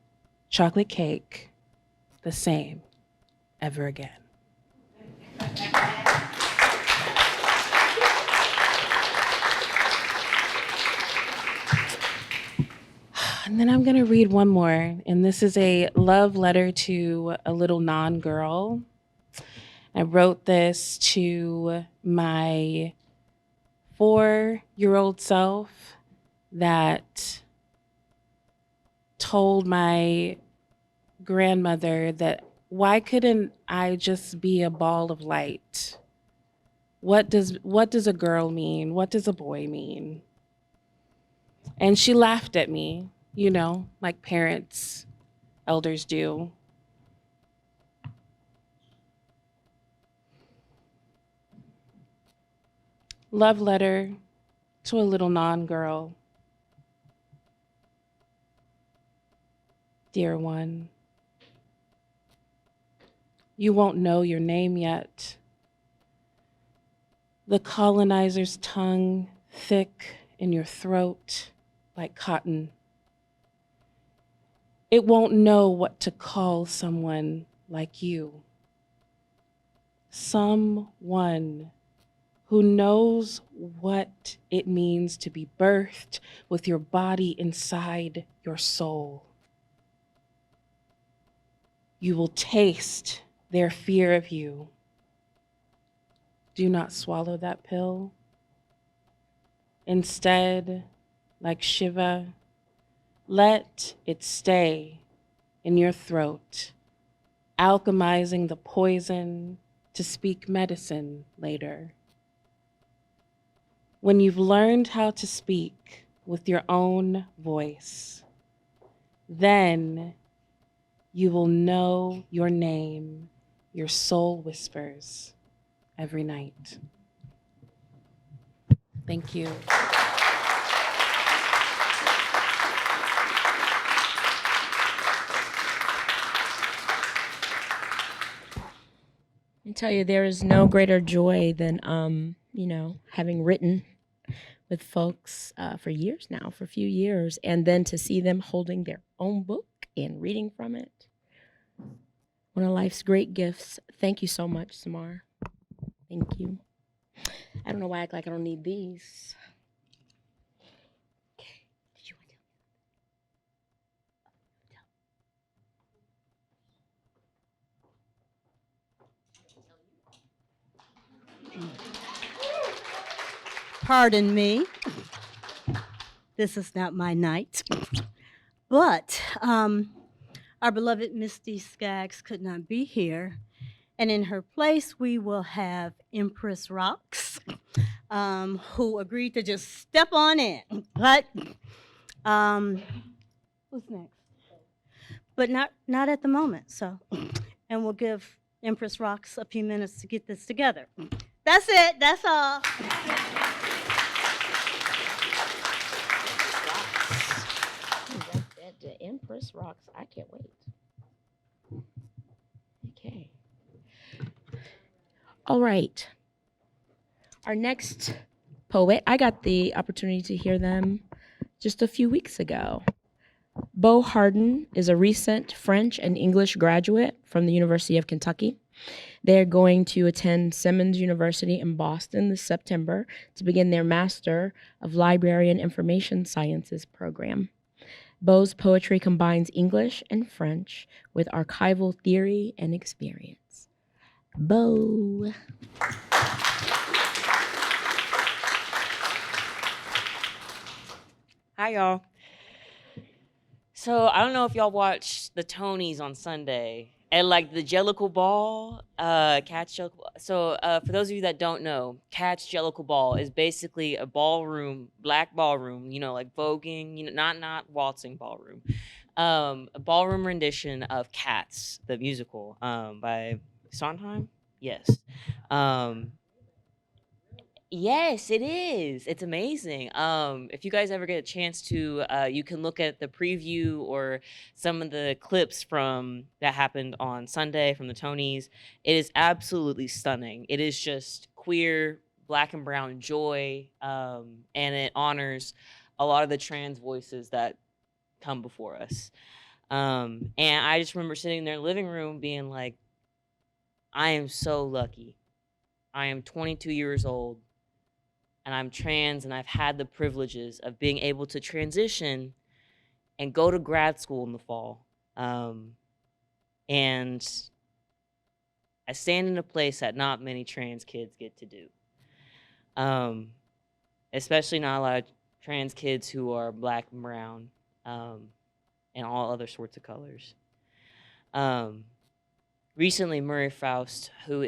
chocolate cake the same ever again. And then I'm going to read one more, and this is a love letter to a little non-girl. I wrote this to my 4-year-old self that told my grandmother that why couldn't I just be a ball of light? What does a girl mean? What does a boy mean? And she laughed at me, you know, like parents, elders do. Love letter to a little non-girl. Dear one, you won't know your name yet. The colonizer's tongue thick in your throat like cotton. It won't know what to call someone like you. Someone who knows what it means to be birthed with your body inside your soul. You will taste their fear of you. Do not swallow that pill. Instead, like Shiva, let it stay in your throat, alchemizing the poison to speak medicine later. When you've learned how to speak with your own voice, then you will know your name, your soul whispers every night. Thank you. I tell you, there is no greater joy than, having written with folks for years now, for a few years, and then to see them holding their own book and reading from it. One of life's great gifts. Thank you so much, Samar. Thank you. I don't know why I act like I don't need these. Okay. Did you want Pardon me. This is not my night. But our beloved Misty Skaggs could not be here. And in her place, we will have Empress Roxx, who agreed to just step on in. But who's next? But not at the moment. So, and we'll give Empress Roxx a few minutes to get this together. That's it. That's all. The Empress Roxx. I can't wait. Okay. All right. Our next poet, I got the opportunity to hear them just a few weeks ago. Beaux Hardin is a recent French and English graduate from the University of Kentucky. They're going to attend Simmons University in Boston this September to begin their Master of Library and Information Sciences program. Beau's poetry combines English and French with archival theory and experience. Beaux. Hi, y'all. So I don't know if y'all watched the Tonys on Sunday and like the Jellicle Ball, Cat's Jellicle. So for those of you that don't know, Cat's Jellicle Ball is basically a ballroom, black ballroom, you know, like voguing, you know, not waltzing ballroom, a ballroom rendition of Cats, the musical, by Sondheim. Yes. Yes, it is. It's amazing. If you guys ever get a chance to, you can look at the preview or some of the clips from that happened on Sunday from the Tonys. It is absolutely stunning. It is just queer, black and brown joy, and it honors a lot of the trans voices that come before us. And I just remember sitting in their living room being like, I am so lucky. I am 22 years old. And I'm trans, and I've had the privileges of being able to transition and go to grad school in the fall. And I stand in a place that not many trans kids get to do. Especially not a lot of trans kids who are black and brown, and all other sorts of colors. Recently, Murray Faust, who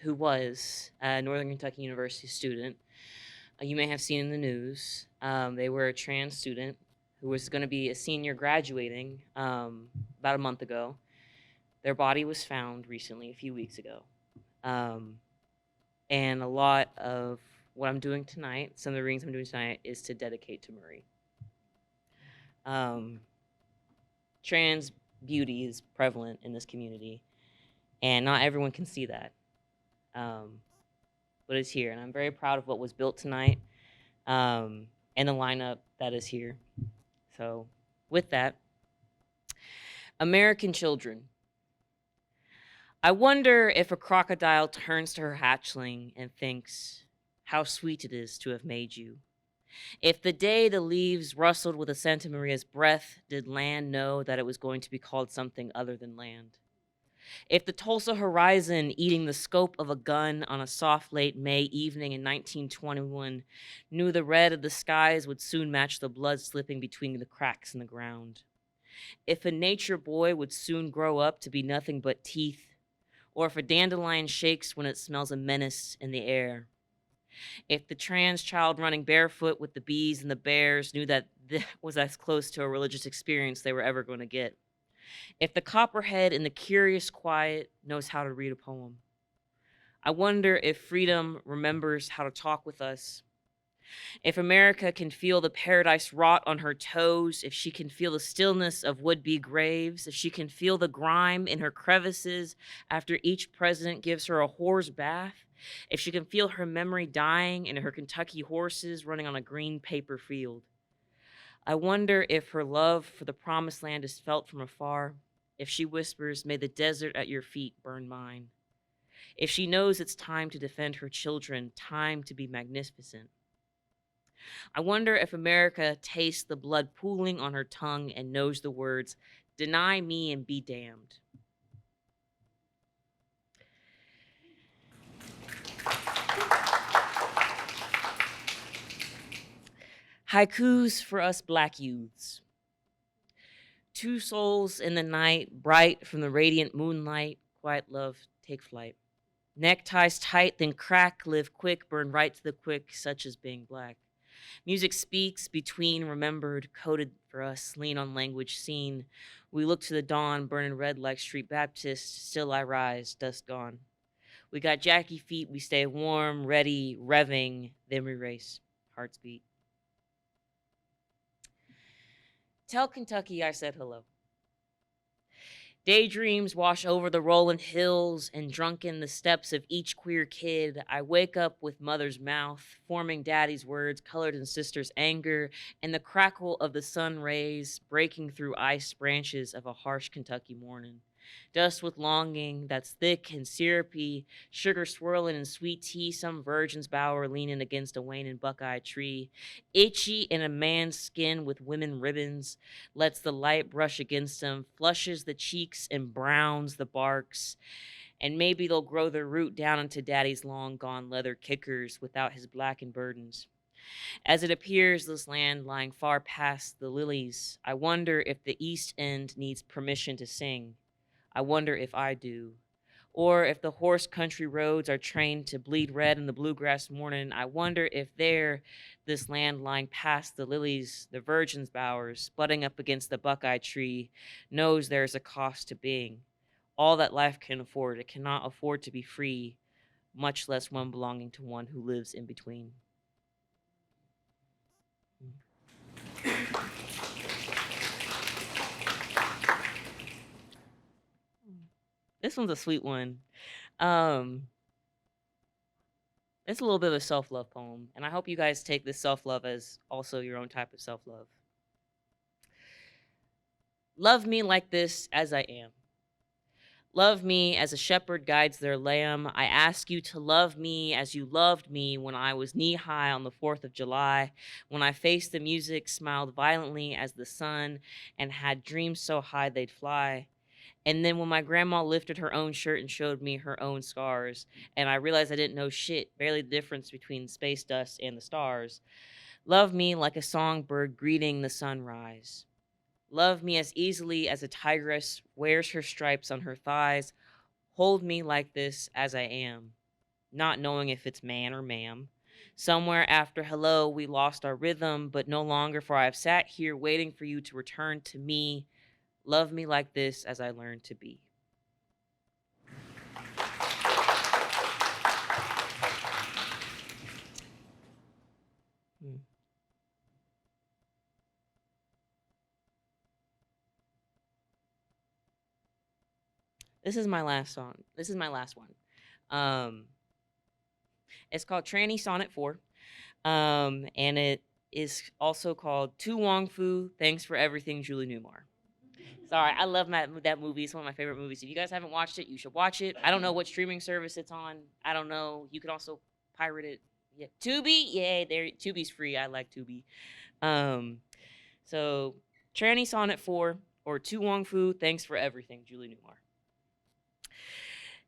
was a Northern Kentucky University student, you may have seen in the news, they were a trans student who was going to be a senior graduating about a month ago. Their body was found recently, a few weeks ago. And a lot of what I'm doing tonight, some of the readings I'm doing tonight, is to dedicate to Murray. Trans beauty is prevalent in this community, and not everyone can see that. But it's here, and I'm very proud of what was built tonight, and the lineup that is here. So with that, American children. I wonder if a crocodile turns to her hatchling and thinks, how sweet it is to have made you. If the day the leaves rustled with a scent of Maria's breath, did land know that it was going to be called something other than land? If the Tulsa horizon, eating the scope of a gun on a soft late May evening in 1921, knew the red of the skies would soon match the blood slipping between the cracks in the ground. If a nature boy would soon grow up to be nothing but teeth, or if a dandelion shakes when it smells a menace in the air. If the trans child running barefoot with the bees and the bears knew that this was as close to a religious experience they were ever going to get. If the copperhead in the curious quiet knows how to read a poem. I wonder if freedom remembers how to talk with us. If America can feel the paradise rot on her toes, if she can feel the stillness of would-be graves, if she can feel the grime in her crevices after each president gives her a whore's bath, if she can feel her memory dying and her Kentucky horses running on a green paper field. I wonder if her love for the promised land is felt from afar, if she whispers, "May the desert at your feet burn mine." If she knows it's time to defend her children, time to be magnificent. I wonder if America tastes the blood pooling on her tongue and knows the words, "Deny me and be damned." Haikus for us Black youths. Two souls in the night, bright from the radiant moonlight, quiet love, take flight. Neckties tight, then crack, live quick, burn right to the quick, such as being Black. Music speaks between remembered, coded for us, lean on language seen. We look to the dawn, burning red like street Baptist, still I rise, dust gone. We got Jackie feet, we stay warm, ready, revving, then we race, hearts beat. Tell Kentucky I said hello. Daydreams wash over the rolling hills, and drunken the steps of each queer kid, I wake up with mother's mouth, forming daddy's words, colored in sister's anger, and the crackle of the sun rays breaking through ice branches of a harsh Kentucky morning. Dust with longing that's thick and syrupy, sugar swirling in sweet tea, some virgin's bower leaning against a waning buckeye tree. Itchy in a man's skin with women ribbons, lets the light brush against him, flushes the cheeks and browns the barks. And maybe they'll grow their root down into daddy's long gone leather kickers without his blackened burdens. As it appears, this land lying far past the lilies, I wonder if the east end needs permission to sing. I wonder if I do. Or if the horse country roads are trained to bleed red in the bluegrass morning, I wonder if there, this land lying past the lilies, the virgin's bowers, butting up against the buckeye tree, knows there is a cost to being. All that life can afford, it cannot afford to be free, much less one belonging to one who lives in between. This one's a sweet one. It's a little bit of a self-love poem, and I hope you guys take this self-love as also your own type of self-love. Love me like this as I am. Love me as a shepherd guides their lamb. I ask you to love me as you loved me when I was knee-high on the 4th of July, when I faced the music, smiled violently as the sun, and had dreams so high they'd fly. And then when my grandma lifted her own shirt and showed me her own scars, and I realized I didn't know shit, barely the difference between space dust and the stars. Love me like a songbird greeting the sunrise. Love me as easily as a tigress wears her stripes on her thighs. Hold me like this as I am, not knowing if it's man or ma'am. Somewhere after hello, we lost our rhythm, but no longer, for I have sat here waiting for you to return to me. Love me like this as I learned to be. This is my last song. This is my last one. It's called Tranny Sonnet 4. And it is also called Tu Wong Fu, Thanks for Everything, Julie Newmar. Sorry, I love that movie. It's one of my favorite movies. If you guys haven't watched it, you should watch it. I don't know what streaming service it's on. I don't know. You can also pirate it. Yeah, Tubi. Yeah, Tubi's free. I like Tubi. So Tranny Sonnet 4 or Tu Wong Fu, Thanks for Everything, Julie Newmar.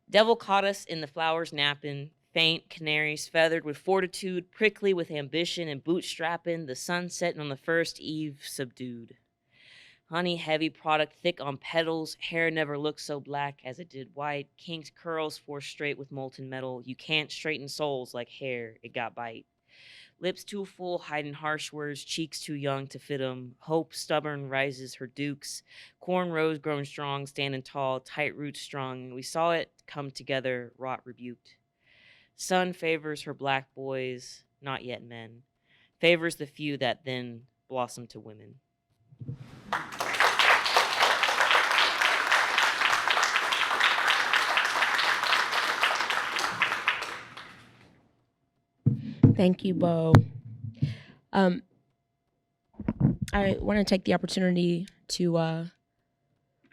Devil caught us in the flowers napping, faint canaries feathered with fortitude, prickly with ambition and bootstrapping, the sun setting on the first eve subdued. Honey heavy product thick on petals, hair never looked so black as it did white, kinked curls forced straight with molten metal. You can't straighten souls like hair, it got bite. Lips too full, hiding harsh words, cheeks too young to fit 'em. Hope stubborn rises her dukes. Cornrows grown strong, standing tall, tight roots strung. We saw it come together, wrought rebuked. Sun favors her black boys, not yet men. favors the few that then blossom to women. Thank you, Beaux. I want to take the opportunity to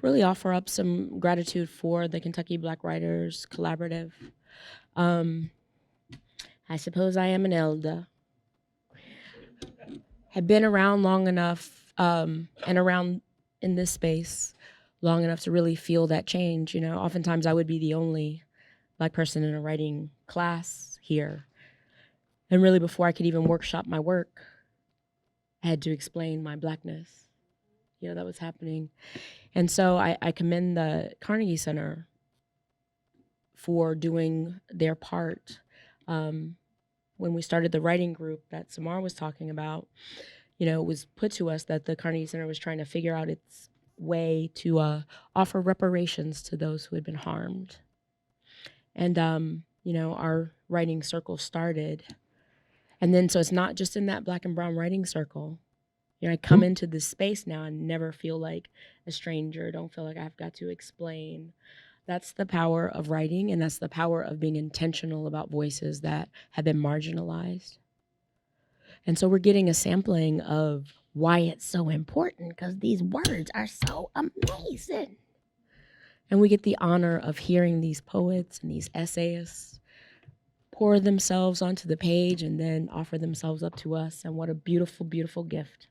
really offer up some gratitude for the Kentucky Black Writers Collaborative. I suppose I am an elder. Have been around long enough and around in this space long enough to really feel that change. You know, oftentimes I would be the only Black person in a writing class here. And really, before I could even workshop my work, I had to explain my Blackness. You know, that was happening. And so I commend the Carnegie Center for doing their part. When we started the writing group that Samar was talking about, you know, it was put to us that the Carnegie Center was trying to figure out its way to offer reparations to those who had been harmed. And, you know, our writing circle started. And then, so it's not just in that Black and brown writing circle. You know, I come into this space now and never feel like a stranger, don't feel like I've got to explain. That's the power of writing, and that's the power of being intentional about voices that have been marginalized. And so we're getting a sampling of why it's so important, because these words are so amazing. And we get the honor of hearing these poets and these essayists pour themselves onto the page and then offer themselves up to us. And what a beautiful, beautiful gift.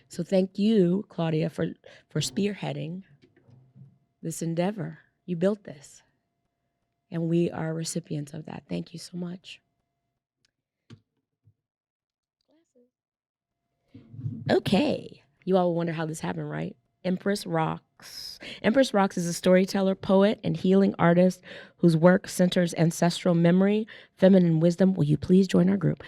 So thank you, Claudia, for spearheading this endeavor. You built this, and we are recipients of that. Thank you so much. Okay, you all wonder how this happened, right? Empress Roxx. Empress Roxx is a storyteller, poet, and healing artist whose work centers ancestral memory, feminine wisdom. Will you please join our group?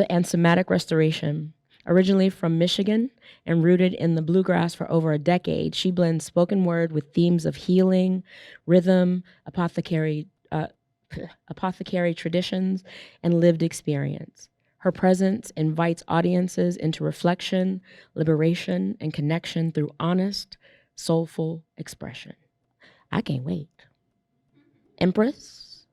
And somatic restoration. Originally from Michigan and rooted in the bluegrass for over a decade, she blends spoken word with themes of healing, rhythm, apothecary traditions, and lived experience. Her presence invites audiences into reflection, liberation, and connection through honest, soulful expression. I can't wait. Empress?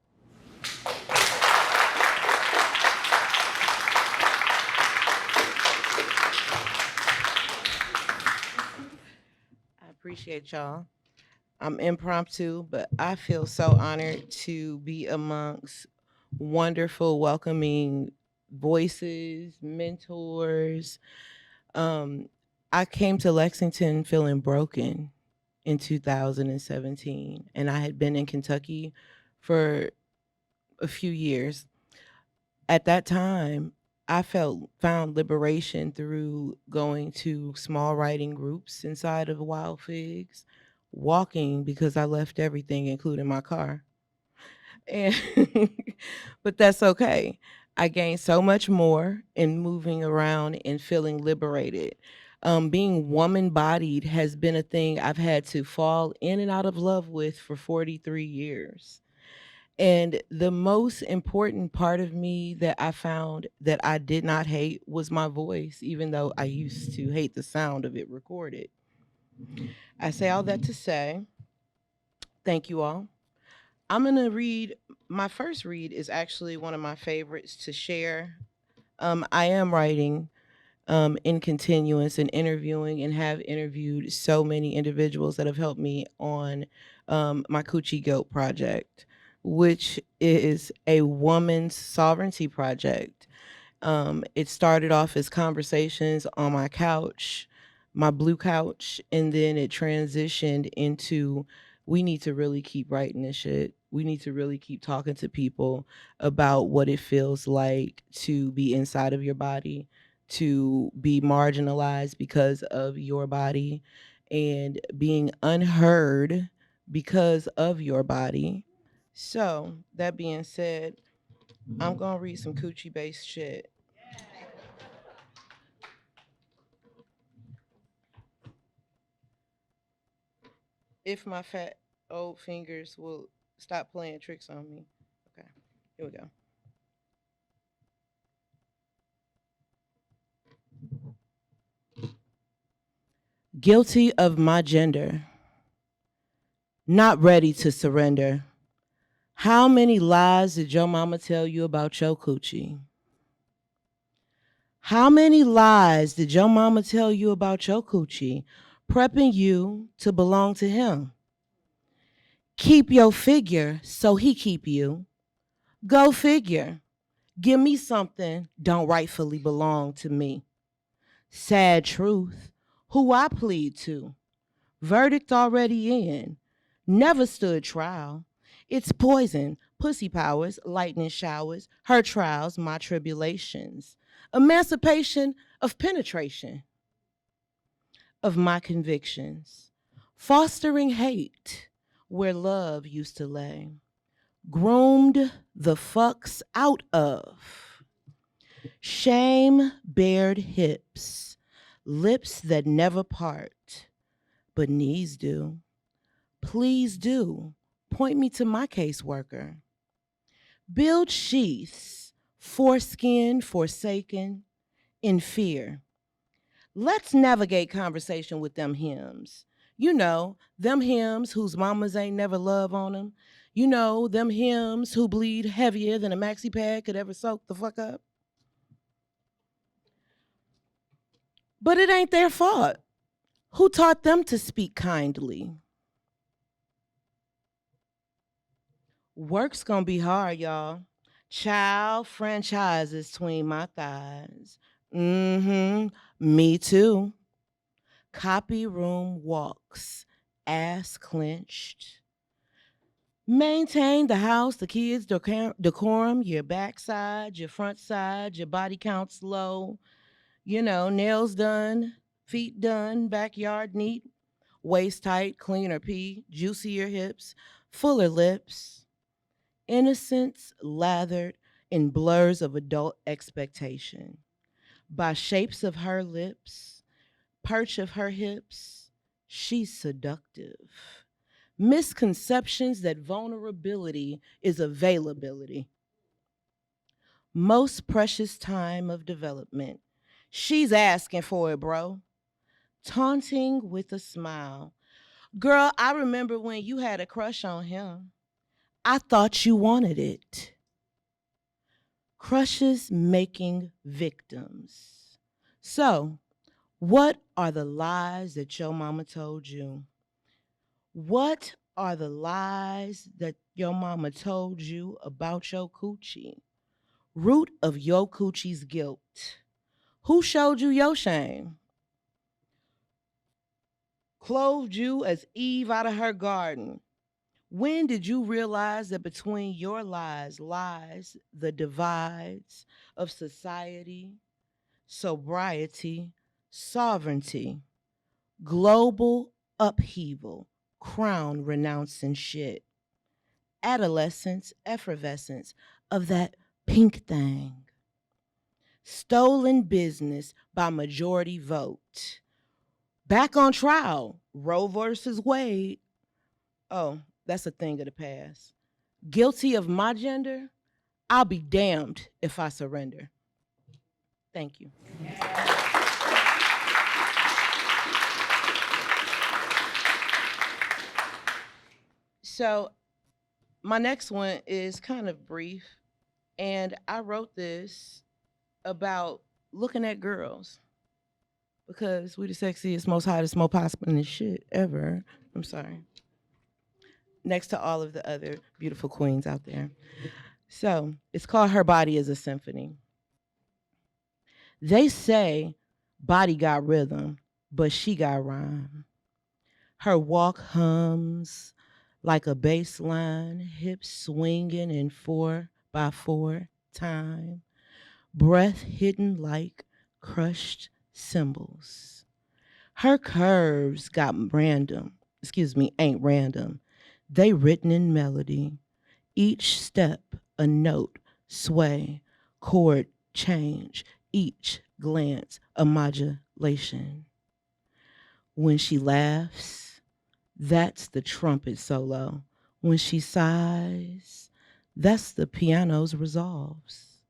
I appreciate y'all. I'm impromptu, but I feel so honored to be amongst wonderful, welcoming voices, mentors. I came to Lexington feeling broken in 2017, and I had been in Kentucky for a few years. At that time, I found liberation through going to small writing groups inside of Wild Figs, walking because I left everything, including my car. And but that's okay. I gained so much more in moving around and feeling liberated. Being woman bodied has been a thing I've had to fall in and out of love with for 43 years. And the most important part of me that I found that I did not hate was my voice, even though I used to hate the sound of it recorded. I say all that to say, thank you all. I'm going to read, my first read is actually one of my favorites to share. I am writing in continuance and interviewing, and have interviewed so many individuals that have helped me on my Coochie Goat project, which is a woman's sovereignty project. It started off as conversations on my couch, my blue couch, and then it transitioned into, we need to really keep writing this shit. We need to really keep talking to people about what it feels like to be inside of your body, to be marginalized because of your body, and being unheard because of your body. So, that being said, I'm going to read some coochie based shit. If my fat old fingers will stop playing tricks on me. Okay, here we go. Guilty of my gender. Not ready to surrender. How many lies did your mama tell you about your coochie? How many lies did your mama tell you about your coochie, prepping you to belong to him? Keep your figure so he keep you. Go figure. Give me something don't rightfully belong to me. Sad truth, who I plead to. Verdict already in. Never stood trial. It's poison, pussy powers, lightning showers, her trials, my tribulations. Emancipation of penetration of my convictions. Fostering hate where love used to lay. Groomed the fucks out of. Shame bared hips, lips that never part, but knees do. Please do point me to my caseworker. Build sheaths, foreskin forsaken, in fear. Let's navigate conversation with them hymns. You know, them hymns whose mamas ain't never love on them. You know, them hymns who bleed heavier than a maxi pad could ever soak the fuck up. But it ain't their fault. Who taught them to speak kindly? Work's gonna be hard, y'all. Child franchises between my thighs. Me too. Copy room walks, ass clenched. Maintain the house, the kids, decorum, your backside, your front side, your body counts low. You know, nails done, feet done, backyard neat, waist tight, cleaner pee, juicier hips, fuller lips. Innocence lathered in blurs of adult expectation. By shapes of her lips, perch of her hips, she's seductive. Misconceptions that vulnerability is availability. Most precious time of development. She's asking for it, bro. Taunting with a smile. Girl, I remember when you had a crush on him. I thought you wanted it. Crushes making victims. So, what are the lies that your mama told you? What are the lies that your mama told you about your coochie? Root of your coochie's guilt. Who showed you your shame? Clothed you as Eve out of her garden. When did you realize that between your lies lies the divides of society, sobriety, sovereignty, global upheaval, crown renouncing shit, adolescence, effervescence of that pink thing, stolen business by majority vote, back on trial, Roe versus Wade. Oh, that's a thing of the past. Guilty of my gender, I'll be damned if I surrender. Thank you. So my next one is kind of brief, and I wrote this about looking at girls because we the sexiest, most hottest, most possible shit ever. I'm sorry. Next to all of the other beautiful queens out there. So it's called Her Body is a Symphony. They say body got rhythm, but she got rhyme. Her walk hums like a bass line, hips swinging in 4x4 time, breath hidden like crushed cymbals. Her curves ain't random. They written in melody. Each step a note, sway, chord change, each glance a modulation. When she laughs, that's the trumpet solo. When she sighs, that's the piano's resolves.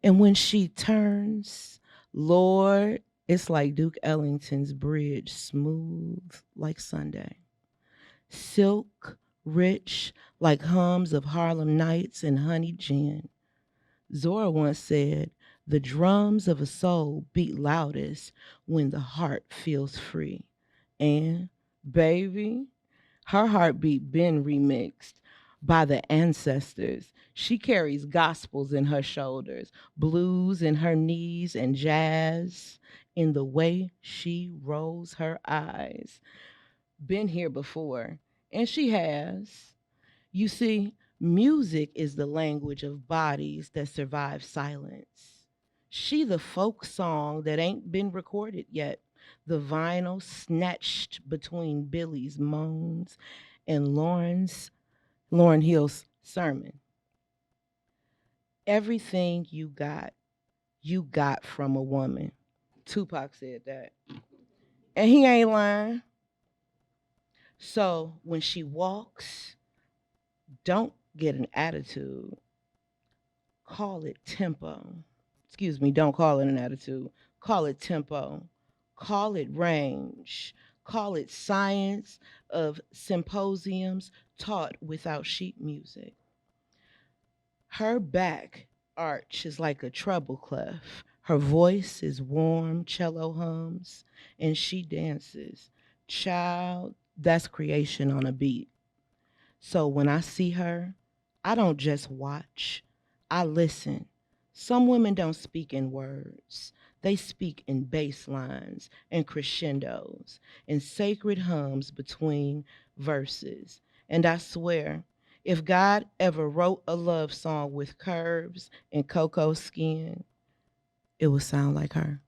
And when she turns, Lord, It's like Duke Ellington's bridge, smooth like Sunday. Silk, rich like hums of Harlem nights and honey gin. Zora once said, the drums of a soul beat loudest when the heart feels free. And, baby, her heartbeat been remixed by the ancestors. She carries gospels in her shoulders, blues in her knees, and jazz in the way she rolls her eyes. Been here before, and she has. You see, music is the language of bodies that survive silence. She the folk song that ain't been recorded yet, the vinyl snatched between Billy's moans and Lauryn Hill's sermon. Everything you got from a woman. Tupac said that. And he ain't lying. So when she walks, don't get an attitude. Call it tempo. Excuse me, don't call it an attitude. Call it tempo. Call it range. Call it science of symposiums taught without sheet music. Her back arch is like a treble clef. Her voice is warm cello hums, and she dances. Child, that's creation on a beat. So when I see her, I don't just watch, I listen. Some women don't speak in words. They speak in bass lines and crescendos and sacred hums between verses. And I swear, if God ever wrote a love song with curves and cocoa skin, it would sound like her.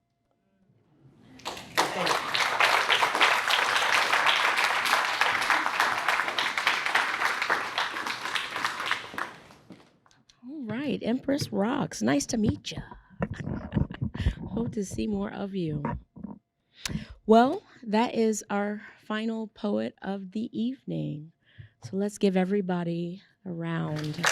All right, Empress Roxx. Nice to meet you. Hope to see more of you. Well, that is our final poet of the evening. So let's give everybody a round.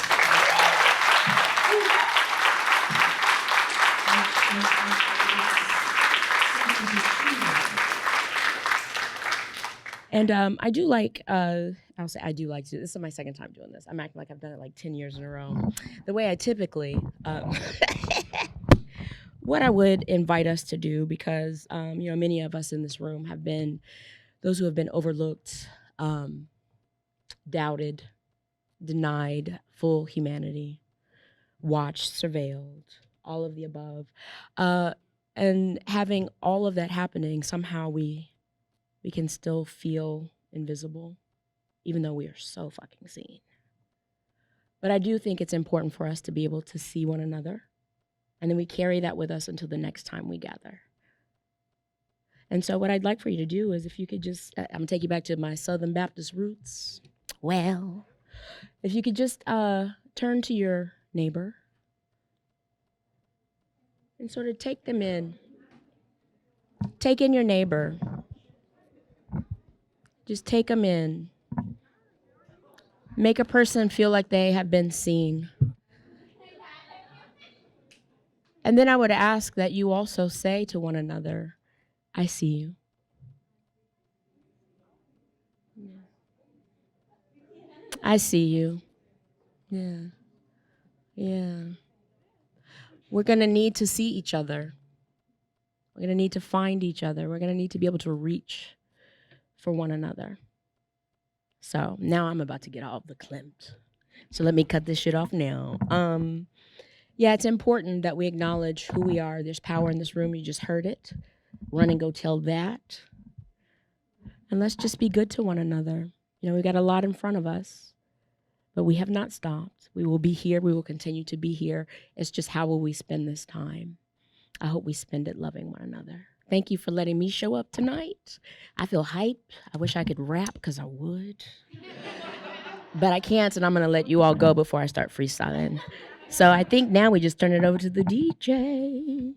And I do like, I'll say I do like to, this is my second time doing this. I'm acting like I've done it like 10 years in a row. The way I typically, what I would invite us to do, because, many of us in this room have been those who have been overlooked, doubted, denied full humanity, watched, surveilled, all of the above. And having all of that happening, somehow we can still feel invisible, even though we are so fucking seen. But I do think it's important for us to be able to see one another, and then we carry that with us until the next time we gather. And so what I'd like for you to do is, if you could just, I'm gonna take you back to my Southern Baptist roots. Well, if you could just turn to your neighbor and sort of take them in. Take in your neighbor. Just take them in. Make a person feel like they have been seen. And then I would ask that you also say to one another, I see you. I see you. Yeah. Yeah. We're going to need to see each other. We're going to need to find each other. We're going to need to be able to reach for one another. So now I'm about to get all the clamped. So let me cut this shit off now. Yeah, it's important that we acknowledge who we are. There's power in this room. You just heard it. Run and go tell that. And let's just be good to one another. We've got a lot in front of us, but we have not stopped. We will be here. We will continue to be here. It's just how will we spend this time? I hope we spend it loving one another. Thank you for letting me show up tonight. I feel hyped. I wish I could rap because I would. But I can't, and I'm going to let you all go before I start freestyling. So I think now we just turn it over to the DJ.